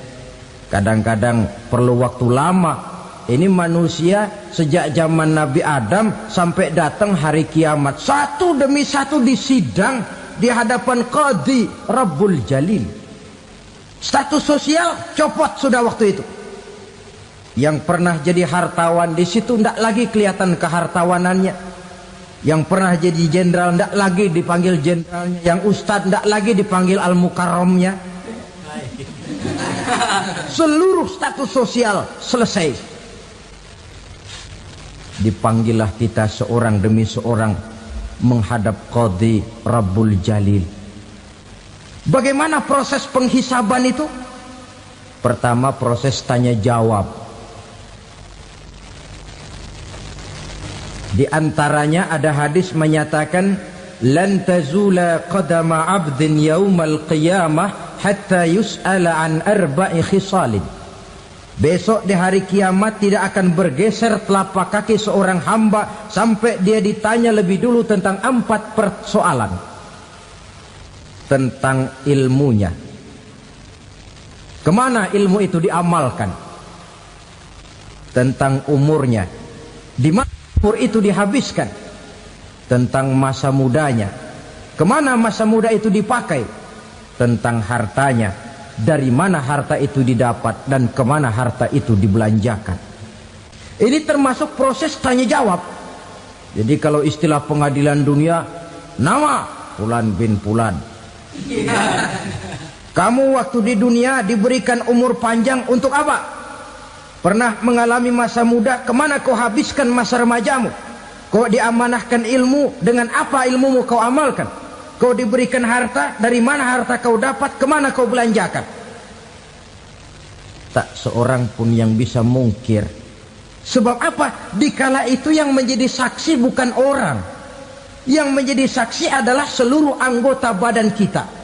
kadang-kadang perlu waktu lama. Ini manusia sejak zaman Nabi Adam sampai datang hari kiamat, satu demi satu disidang di hadapan Qadhi Rabbul Jalil. Status sosial copot sudah waktu itu. Yang pernah jadi hartawan di situ tidak lagi kelihatan kehartawanannya. Yang pernah jadi jenderal tidak lagi dipanggil jenderalnya. Yang ustadz tidak lagi dipanggil al-mukarramnya. Seluruh status sosial selesai. Dipanggillah kita seorang demi seorang menghadap Qadhi Rabbul Jalil. Bagaimana proses penghisaban itu? Pertama, proses tanya jawab. Di antaranya ada hadis menyatakan, lan tazula qadama 'abdin yaumal qiyamah hatta yus'ala an arba'i khisalin. Besok di hari kiamat tidak akan bergeser telapak kaki seorang hamba sampai dia ditanya lebih dulu tentang 4 persoalan. Tentang ilmunya, kemana ilmu itu diamalkan. Tentang umurnya, di mana umur itu dihabiskan. Tentang masa mudanya, kemana masa muda itu dipakai. tentang hartanya, dari mana harta itu didapat dan kemana harta itu dibelanjakan. Ini termasuk proses tanya jawab. Jadi kalau istilah pengadilan dunia, nama Fulan bin Fulan. Kamu waktu di dunia diberikan umur panjang untuk apa? Pernah mengalami masa muda, kemana kau habiskan masa remajamu? Kau diamanahkan ilmu, dengan apa ilmumu kau amalkan? Kau diberikan harta, dari mana harta kau dapat, kemana kau belanjakan? Tak seorang pun yang bisa mungkir. Sebab apa? Dikala itu yang menjadi saksi bukan orang. Yang menjadi saksi adalah seluruh anggota badan kita.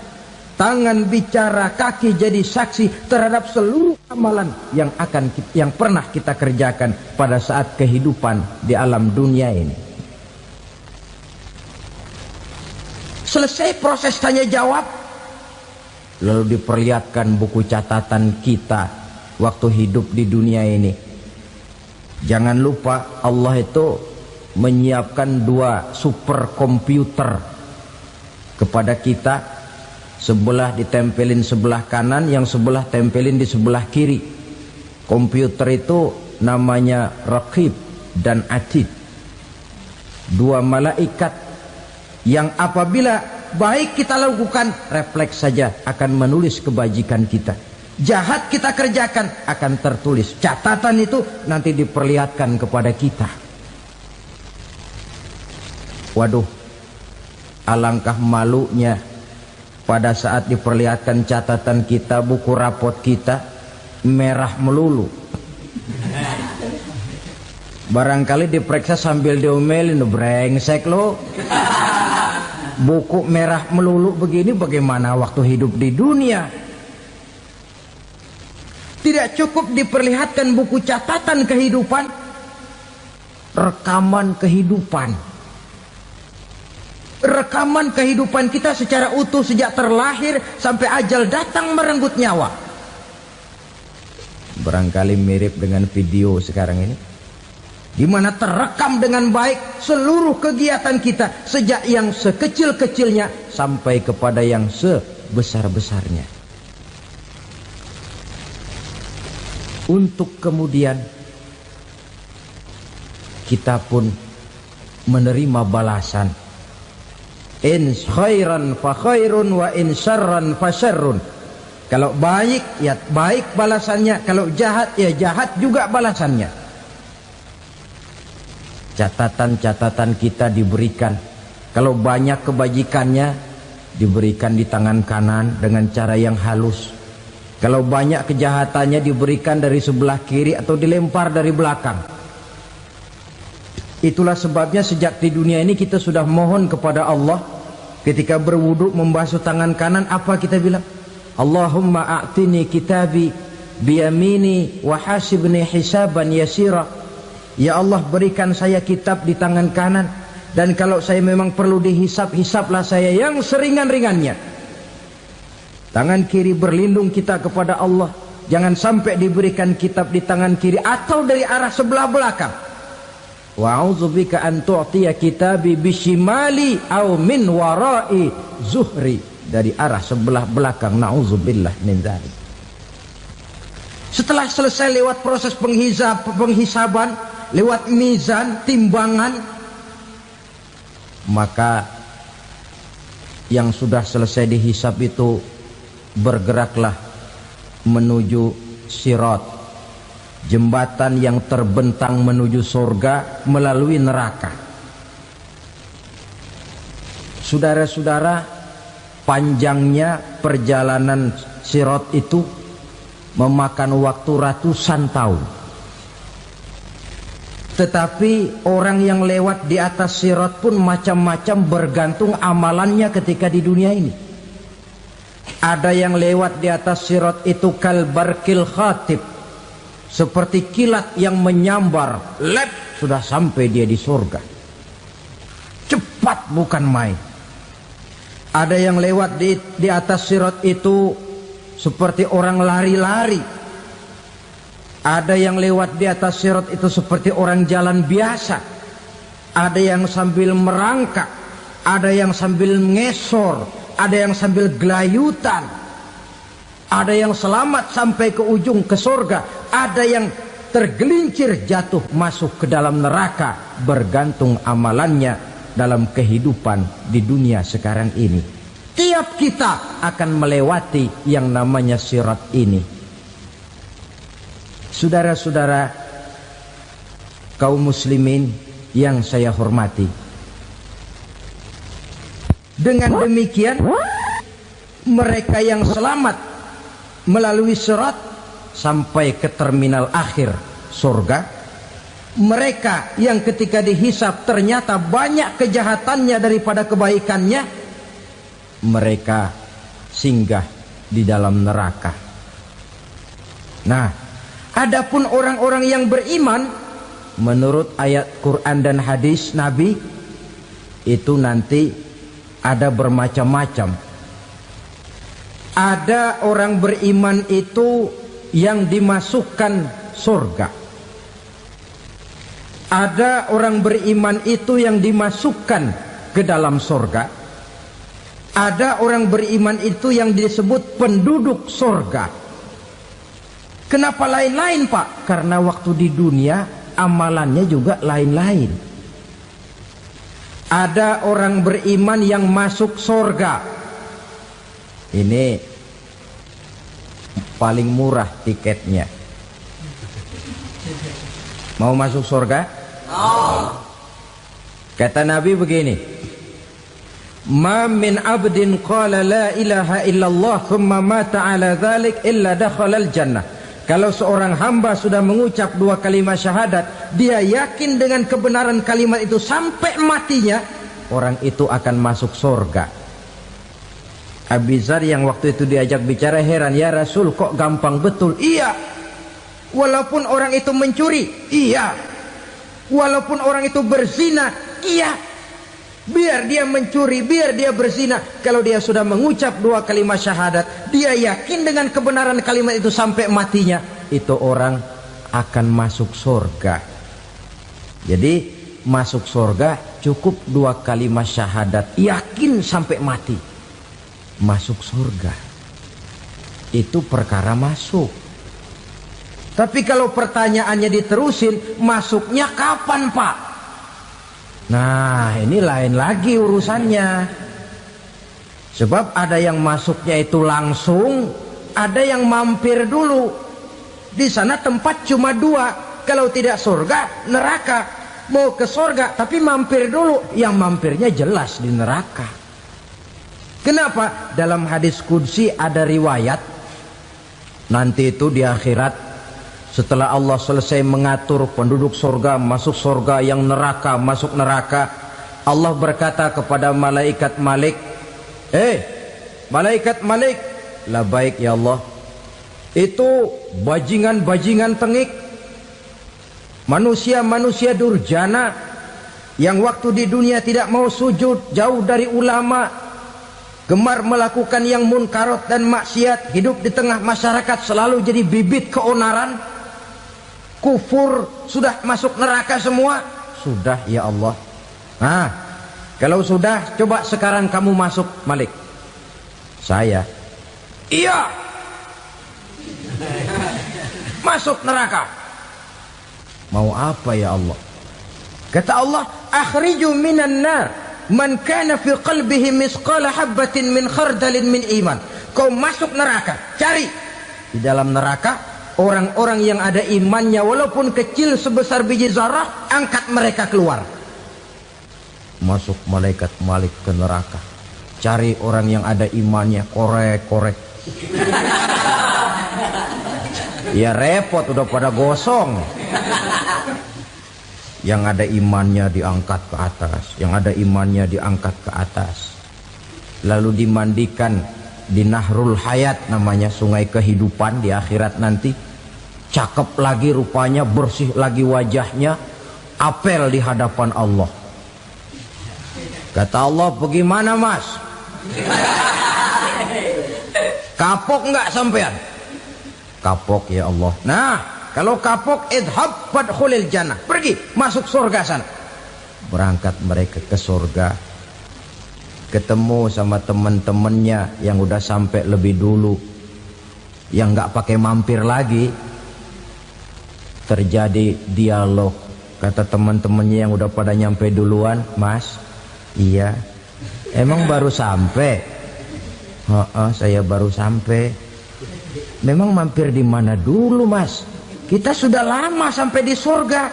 Tangan bicara, kaki jadi saksi terhadap seluruh amalan yang pernah kita kerjakan pada saat kehidupan di alam dunia ini. Selesai proses tanya jawab, lalu diperlihatkan buku catatan kita waktu hidup di dunia ini. Jangan lupa Allah itu menyiapkan 2 superkomputer kepada kita. Sebelah ditempelin sebelah kanan, yang sebelah tempelin di sebelah kiri. Komputer itu namanya Raqib dan Atid. 2 malaikat yang apabila baik kita lakukan, refleks saja akan menulis kebajikan kita. Jahat kita kerjakan akan tertulis. Catatan itu nanti diperlihatkan kepada kita. Waduh, alangkah malunya pada saat diperlihatkan catatan kita, buku rapot kita merah melulu. Barangkali diperiksa sambil diomelin, brengsek lo. Buku merah melulu begini, bagaimana waktu hidup di dunia? Tidak cukup diperlihatkan buku catatan kehidupan, rekaman kehidupan. Rekaman kehidupan kita secara utuh sejak terlahir sampai ajal datang merenggut nyawa. Barangkali mirip dengan video sekarang ini, di mana terekam dengan baik seluruh kegiatan kita, sejak yang sekecil-kecilnya sampai kepada yang sebesar-besarnya. Untuk kemudian kita pun menerima balasan. In khairan fa khairun wa in syarran fa syarrun. Kalau baik ya baik balasannya, kalau jahat ya jahat juga balasannya. Catatan-catatan kita diberikan. Kalau banyak kebajikannya diberikan di tangan kanan dengan cara yang halus. Kalau banyak kejahatannya diberikan dari sebelah kiri atau dilempar dari belakang. Itulah sebabnya sejak di dunia ini kita sudah mohon kepada Allah. Ketika berwudu membasuh tangan kanan, apa kita bilang? Allahumma a'tini kitabi biyamini wa hasibni hisaban yasira. Ya Allah, berikan saya kitab di tangan kanan, dan kalau saya memang perlu dihisap, hisaplah saya yang seringan-ringannya. Tangan kiri berlindung kita kepada Allah, jangan sampai diberikan kitab di tangan kiri atau dari arah sebelah belakang. Wa a'udzubika an tu'tiya kitabi bishimali aw min wara'i zuhri, dari arah sebelah belakang. Na'udzubillah min dzalik. Setelah selesai lewat proses penghisaban, lewat mizan, timbangan, maka yang sudah selesai dihisab itu bergeraklah menuju sirat, jembatan yang terbentang menuju surga melalui neraka. Saudara-saudara, panjangnya perjalanan sirat itu memakan waktu ratusan tahun. Tetapi orang yang lewat di atas sirat pun macam-macam, bergantung amalannya ketika di dunia ini. Ada yang lewat di atas sirat itu kalbarkil khatib, seperti kilat yang menyambar, lep, sudah sampai dia di surga. Cepat bukan main. Ada yang lewat di atas sirat itu seperti orang lari-lari. Ada yang lewat di atas sirat itu seperti orang jalan biasa. Ada yang sambil merangkak, ada yang sambil ngesor, ada yang sambil gelayutan, ada yang selamat sampai ke ujung ke surga, ada yang tergelincir jatuh masuk ke dalam neraka, bergantung amalannya dalam kehidupan di dunia sekarang ini. Tiap kita akan melewati yang namanya sirat ini. Saudara-saudara kaum muslimin yang saya hormati, dengan demikian mereka yang selamat melalui sirat sampai ke terminal akhir surga, mereka yang ketika dihisab ternyata banyak kejahatannya daripada kebaikannya, mereka singgah di dalam neraka. Nah, adapun orang-orang yang beriman menurut ayat Quran dan hadis Nabi itu nanti ada bermacam-macam. Ada orang beriman itu yang dimasukkan surga. Ada orang beriman itu yang dimasukkan ke dalam surga. Ada orang beriman itu yang disebut penduduk surga. Kenapa lain-lain, Pak? Karena waktu di dunia amalannya juga lain-lain. Ada orang beriman yang masuk surga. Ini paling murah tiketnya. Mau masuk surga? Kata Nabi begini, ma min abdin qala la ilaha illallah thumma mata ala dhalik illa dakhalal jannah. Kalau seorang hamba sudah mengucap dua kalimat syahadat, dia yakin dengan kebenaran kalimat itu sampai matinya, orang itu akan masuk surga. Abi Dzar yang waktu itu diajak bicara heran, ya Rasul kok gampang betul? Iya, walaupun orang itu mencuri, iya, walaupun orang itu berzina, iya. Biar dia mencuri, biar dia berzina, kalau dia sudah mengucap dua kalimat syahadat, dia yakin dengan kebenaran kalimat itu sampai matinya, itu orang akan masuk surga. Jadi masuk surga cukup dua kalimat syahadat, yakin sampai mati, masuk surga. Itu perkara masuk. Tapi kalau pertanyaannya diterusin, masuknya kapan, Pak? Nah, ini lain lagi urusannya. Sebab ada yang masuknya itu langsung, ada yang mampir dulu. Di sana tempat cuma dua, kalau tidak surga, neraka. Mau ke surga tapi mampir dulu, yang mampirnya jelas di neraka. Kenapa? Dalam hadis qudsi ada riwayat, nanti itu di akhirat, setelah Allah selesai mengatur penduduk surga masuk surga, yang neraka masuk neraka, Allah berkata kepada malaikat Malik, malaikat Malik, labaik ya Allah, itu bajingan-bajingan tengik, manusia-manusia durjana yang waktu di dunia tidak mau sujud, jauh dari ulama, gemar melakukan yang munkarat dan maksiat, hidup di tengah masyarakat selalu jadi bibit keonaran, kufur, sudah masuk neraka semua. Sudah ya Allah. Nah, kalau sudah, coba sekarang kamu masuk, Malik. Saya, iya, masuk neraka. Mau apa ya Allah? Kata Allah, akhriju minan nar man kana fi qalbihi misqala habatin min khardalin min iman. Kau masuk neraka, cari di dalam neraka orang-orang yang ada imannya walaupun kecil sebesar biji zarah, angkat mereka keluar. Masuk malaikat Malik ke neraka, cari orang yang ada imannya, korek-korek. Ya repot, udah pada gosong. Yang ada imannya diangkat ke atas, yang ada imannya diangkat ke atas, lalu dimandikan di Nahrul Hayat, namanya sungai kehidupan di akhirat nanti. Cakep lagi rupanya, bersih lagi wajahnya, apel di hadapan Allah. Kata Allah, bagaimana mas? Kapok nggak sampean? Kapok ya Allah. Nah, kalau kapok, idhab fadkhulil jannah, pergi masuk surga sana. Berangkat mereka ke surga. ketemu sama teman-temannya yang udah sampai lebih dulu, yang nggak pakai mampir lagi. Terjadi dialog. Kata teman-temannya yang udah pada nyampe duluan, "Mas, iya, emang baru sampai?" "Oh, saya baru sampai." "Memang mampir di mana dulu, Mas? Kita sudah lama sampai di surga."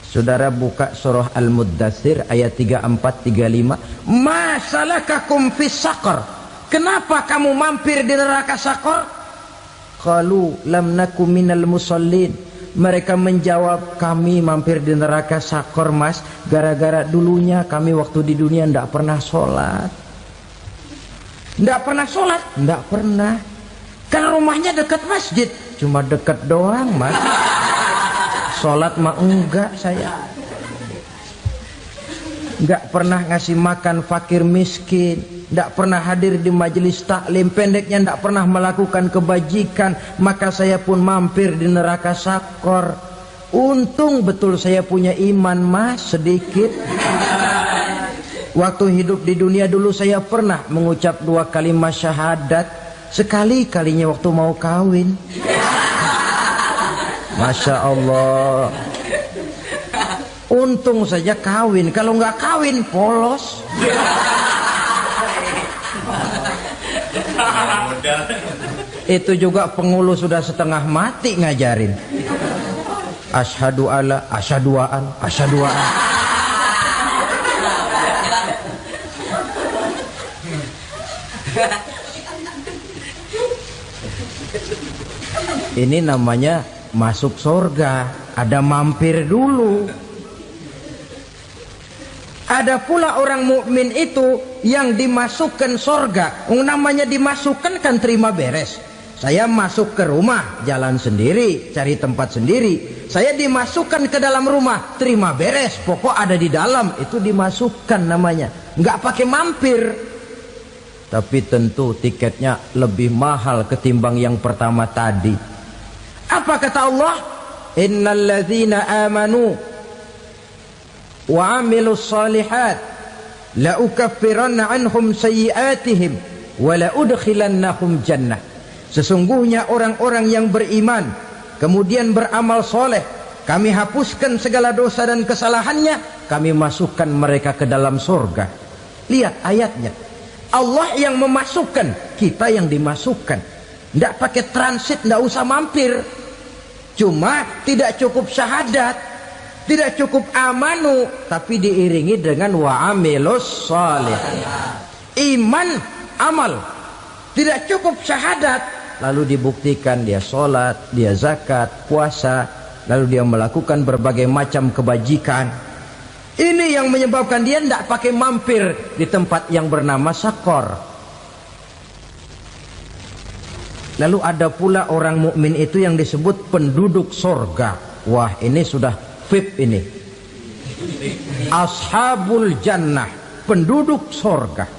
Saudara buka surah Al-Muddatsir ayat 34-35. "Ma salakakum fis saqar?" Kenapa kamu mampir di neraka Saqar? Qalu lam naku minal musallin. Mereka menjawab, kami mampir di neraka Saqar, Mas, gara-gara dulunya kami waktu di dunia tidak pernah sholat. Tidak pernah sholat? Tidak pernah. Kan rumahnya dekat masjid. Cuma dekat doang, Mas. Sholat mah enggak saya. Enggak pernah ngasih makan fakir miskin, enggak pernah hadir di majelis taklim, pendeknya enggak pernah melakukan kebajikan. Maka saya pun mampir di neraka Saqar. Untung betul saya punya iman, Mas, sedikit. Waktu hidup di dunia dulu saya pernah mengucap 2 kalimat syahadat. Sekali-kalinya waktu mau kawin. Masya Allah. Untung saja kawin. Kalau nggak kawin polos. Itu juga pengulu sudah setengah mati ngajarin. Asyhadu alla, asyaduaan, asyaduaan. Ini namanya masuk surga, ada mampir dulu. Ada pula orang mukmin itu yang dimasukkan surga. Namanya dimasukkan kan terima beres. Saya masuk ke rumah, jalan sendiri, cari tempat sendiri. Saya dimasukkan ke dalam rumah, terima beres, pokok ada di dalam, itu dimasukkan namanya. Nggak pakai mampir. Tapi tentu tiketnya lebih mahal ketimbang yang pertama tadi. Apa kata Allah? Innal ladzina amanu wa 'amilus shalihat la ukaffiranna 'anhum sayyi'atihim wa la udkhilannahum jannah. Sesungguhnya orang-orang yang beriman kemudian beramal soleh, kami hapuskan segala dosa dan kesalahannya, kami masukkan mereka ke dalam surga. Lihat ayatnya. Allah yang memasukkan, kita yang dimasukkan. Tidak pakai transit, tidak usah mampir. Cuma tidak cukup syahadat, tidak cukup amanu, tapi diiringi dengan wa'amilus salih. Iman, amal. Tidak cukup syahadat, lalu dibuktikan dia sholat, dia zakat, puasa, lalu dia melakukan berbagai macam kebajikan. Ini yang menyebabkan dia tidak pakai mampir di tempat yang bernama Saqar. Lalu ada pula orang mukmin itu yang disebut penduduk surga. Wah, ini sudah VIP ini. Ashabul jannah, penduduk surga.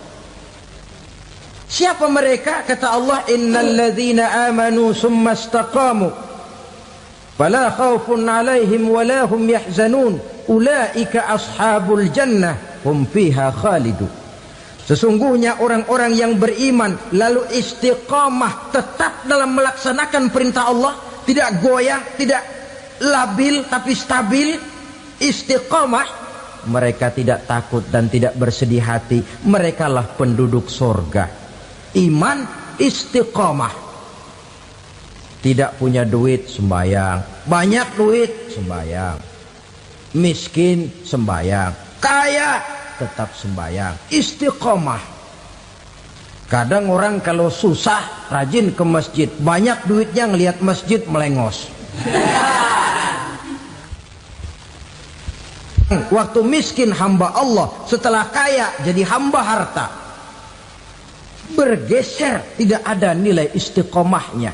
Siapa mereka? Kata Allah, innal ladzina amanu summa istaqamu fala khaufun 'alaihim wala hum yahzanun ulaika ashabul jannah hum fiha khalidun. Sesungguhnya orang-orang yang beriman lalu istiqamah, tetap dalam melaksanakan perintah Allah, tidak goyah, tidak labil tapi stabil, istiqamah, mereka tidak takut dan tidak bersedih hati. Merekalah penduduk surga. Iman, istiqamah. Tidak punya duit, sembayang. Banyak duit, sembayang. Miskin, sembayang. Kaya, tetap sembahyang, istiqomah. Kadang orang kalau susah rajin ke masjid, banyak duitnya ngelihat masjid melengos. Waktu miskin hamba Allah, setelah kaya jadi hamba harta. Bergeser, tidak ada nilai istiqomahnya.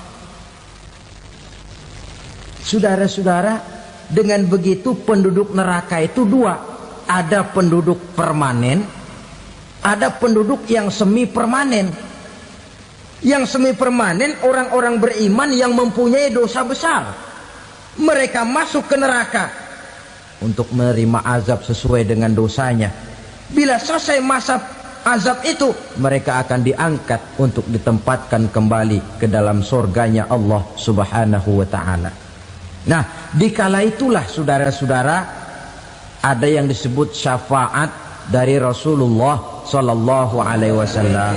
Saudara-saudara, dengan begitu penduduk neraka itu dua. Ada penduduk permanen, ada penduduk yang semi permanen. Yang semi permanen orang-orang beriman yang mempunyai dosa besar. Mereka masuk ke neraka untuk menerima azab sesuai dengan dosanya. Bila selesai masa azab itu, mereka akan diangkat untuk ditempatkan kembali ke dalam surganya Allah Subhanahu wa ta'ala. Nah, dikala itulah saudara-saudara, ada yang disebut syafaat dari Rasulullah Sallallahu Alaihi Wasallam.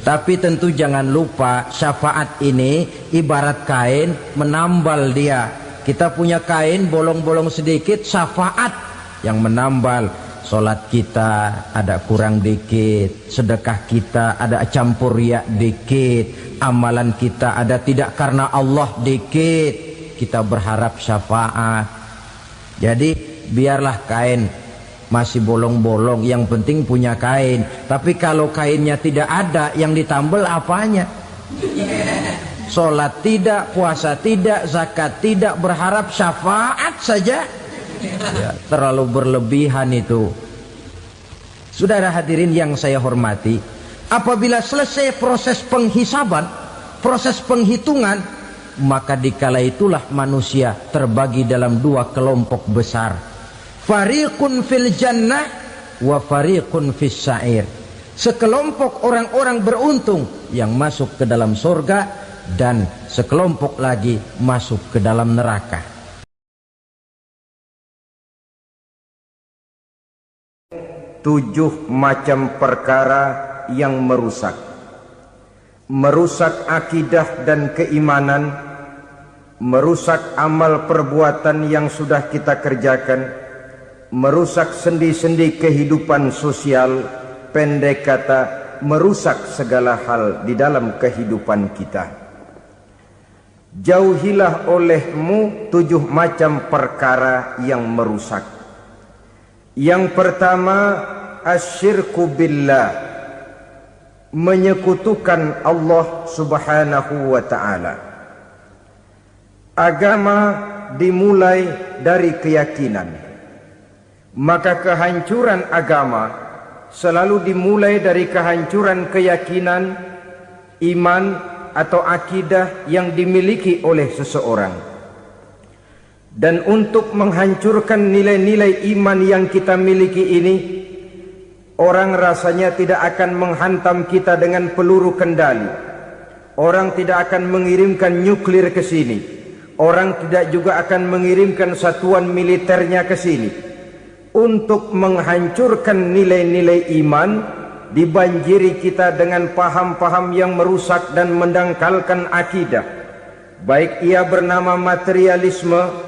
Tapi tentu jangan lupa, syafaat ini ibarat kain menambal dia. Kita punya kain bolong-bolong sedikit, syafaat yang menambal. Solat kita ada kurang dikit, sedekah kita ada campur riak dikit, amalan kita ada tidak karena Allah dikit, kita berharap syafaat. Jadi biarlah kain masih bolong-bolong, yang penting punya kain. Tapi kalau kainnya tidak ada, yang ditambal apanya? Solat tidak, puasa tidak, zakat tidak, berharap syafaat saja. Ya, terlalu berlebihan itu. Saudara hadirin yang saya hormati, apabila selesai proses penghisaban, proses penghitungan, maka dikala itulah manusia terbagi dalam dua kelompok besar. Fariqun fil jannah wa fariqun fis sa'ir. Sekelompok orang-orang beruntung yang masuk ke dalam surga, dan sekelompok lagi masuk ke dalam neraka. 7 macam perkara yang merusak akidah dan keimanan, merusak amal perbuatan yang sudah kita kerjakan, merusak sendi-sendi kehidupan sosial, pendek kata merusak segala hal di dalam kehidupan kita. Jauhilah olehmu 7 macam perkara yang merusak. Yang pertama, asyirku billah, menyekutukan Allah Subhanahu wa ta'ala. Agama dimulai dari keyakinan, maka kehancuran agama selalu dimulai dari kehancuran keyakinan, iman atau akidah yang dimiliki oleh seseorang. Dan untuk menghancurkan nilai-nilai iman yang kita miliki ini, orang rasanya tidak akan menghantam kita dengan peluru kendali. Orang tidak akan mengirimkan nuklir ke sini. Orang tidak juga akan mengirimkan satuan militernya ke sini. Untuk menghancurkan nilai-nilai iman, dibanjiri kita dengan paham-paham yang merusak dan mendangkalkan akidah. Baik ia bernama materialisme,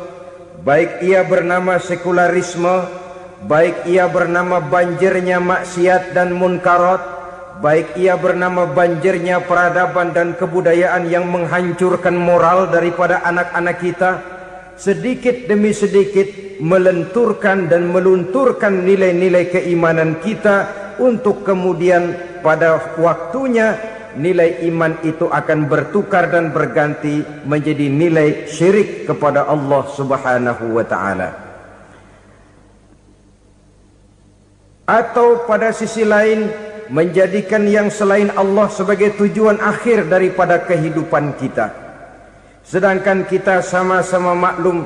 baik ia bernama sekularisme, baik ia bernama banjirnya maksiat dan munkarat, baik ia bernama banjirnya peradaban dan kebudayaan yang menghancurkan moral daripada anak-anak kita, sedikit demi sedikit melenturkan dan melunturkan nilai-nilai keimanan kita, untuk kemudian pada waktunya nilai iman itu akan bertukar dan berganti menjadi nilai syirik kepada Allah Subhanahu wa ta'ala. Atau pada sisi lain, menjadikan yang selain Allah sebagai tujuan akhir daripada kehidupan kita. Sedangkan kita sama-sama maklum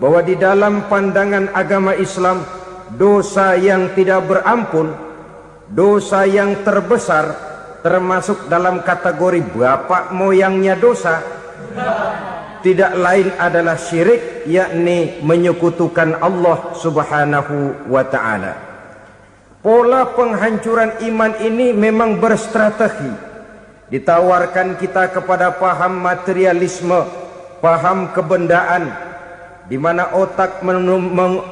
bahwa di dalam pandangan agama Islam, dosa yang tidak berampun, dosa yang terbesar, termasuk dalam kategori bapak moyangnya dosa, tidak lain adalah syirik, yakni menyekutukan Allah Subhanahu wa ta'ala. Pola penghancuran iman ini memang berstrategi. Ditawarkan kita kepada paham materialisme, paham kebendaan, di mana otak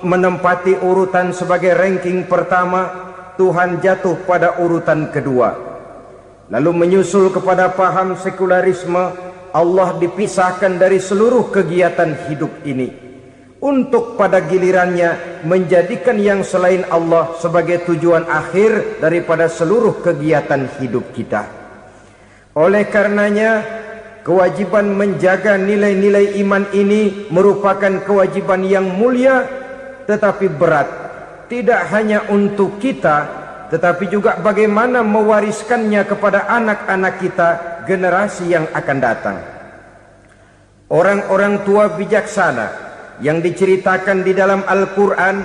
menempati urutan sebagai ranking pertama, Tuhan jatuh pada urutan kedua. Lalu menyusul kepada paham sekularisme, Allah dipisahkan dari seluruh kegiatan hidup ini, untuk pada gilirannya menjadikan yang selain Allah sebagai tujuan akhir daripada seluruh kegiatan hidup kita. Oleh karenanya, kewajiban menjaga nilai-nilai iman ini merupakan kewajiban yang mulia tetapi berat, tidak hanya untuk kita, tetapi juga bagaimana mewariskannya kepada anak-anak kita, generasi yang akan datang. Orang-orang tua bijaksana yang diceritakan di dalam Al-Quran,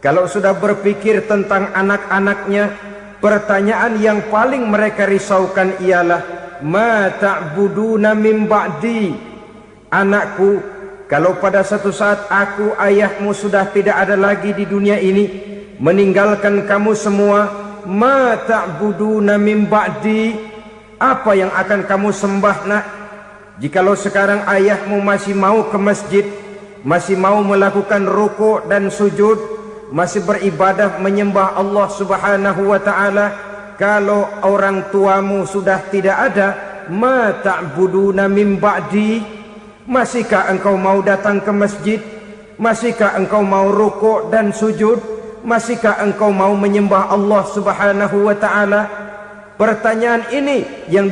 kalau sudah berpikir tentang anak-anaknya, Pertanyaan yang paling mereka risaukan ialah, ma ta'buduna min ba'di? Anakku, kalau pada satu saat aku, ayahmu sudah tidak ada lagi di dunia ini, meninggalkan kamu semua, ma ta'buduna min ba'di? Apa yang akan kamu sembah, nak? Jikalau sekarang ayahmu masih mau ke masjid, masih mau melakukan rukuk dan sujud, masih beribadah menyembah Allah Subhanahu wa ta'ala, kalau orang tuamu sudah tidak ada, ma ta'buduna min ba'di? Masihkah engkau mau datang ke masjid? Masihkah engkau mau rukuk dan sujud? Masihkah engkau mau menyembah Allah Subhanahu wa ta'ala? Pertanyaan ini yang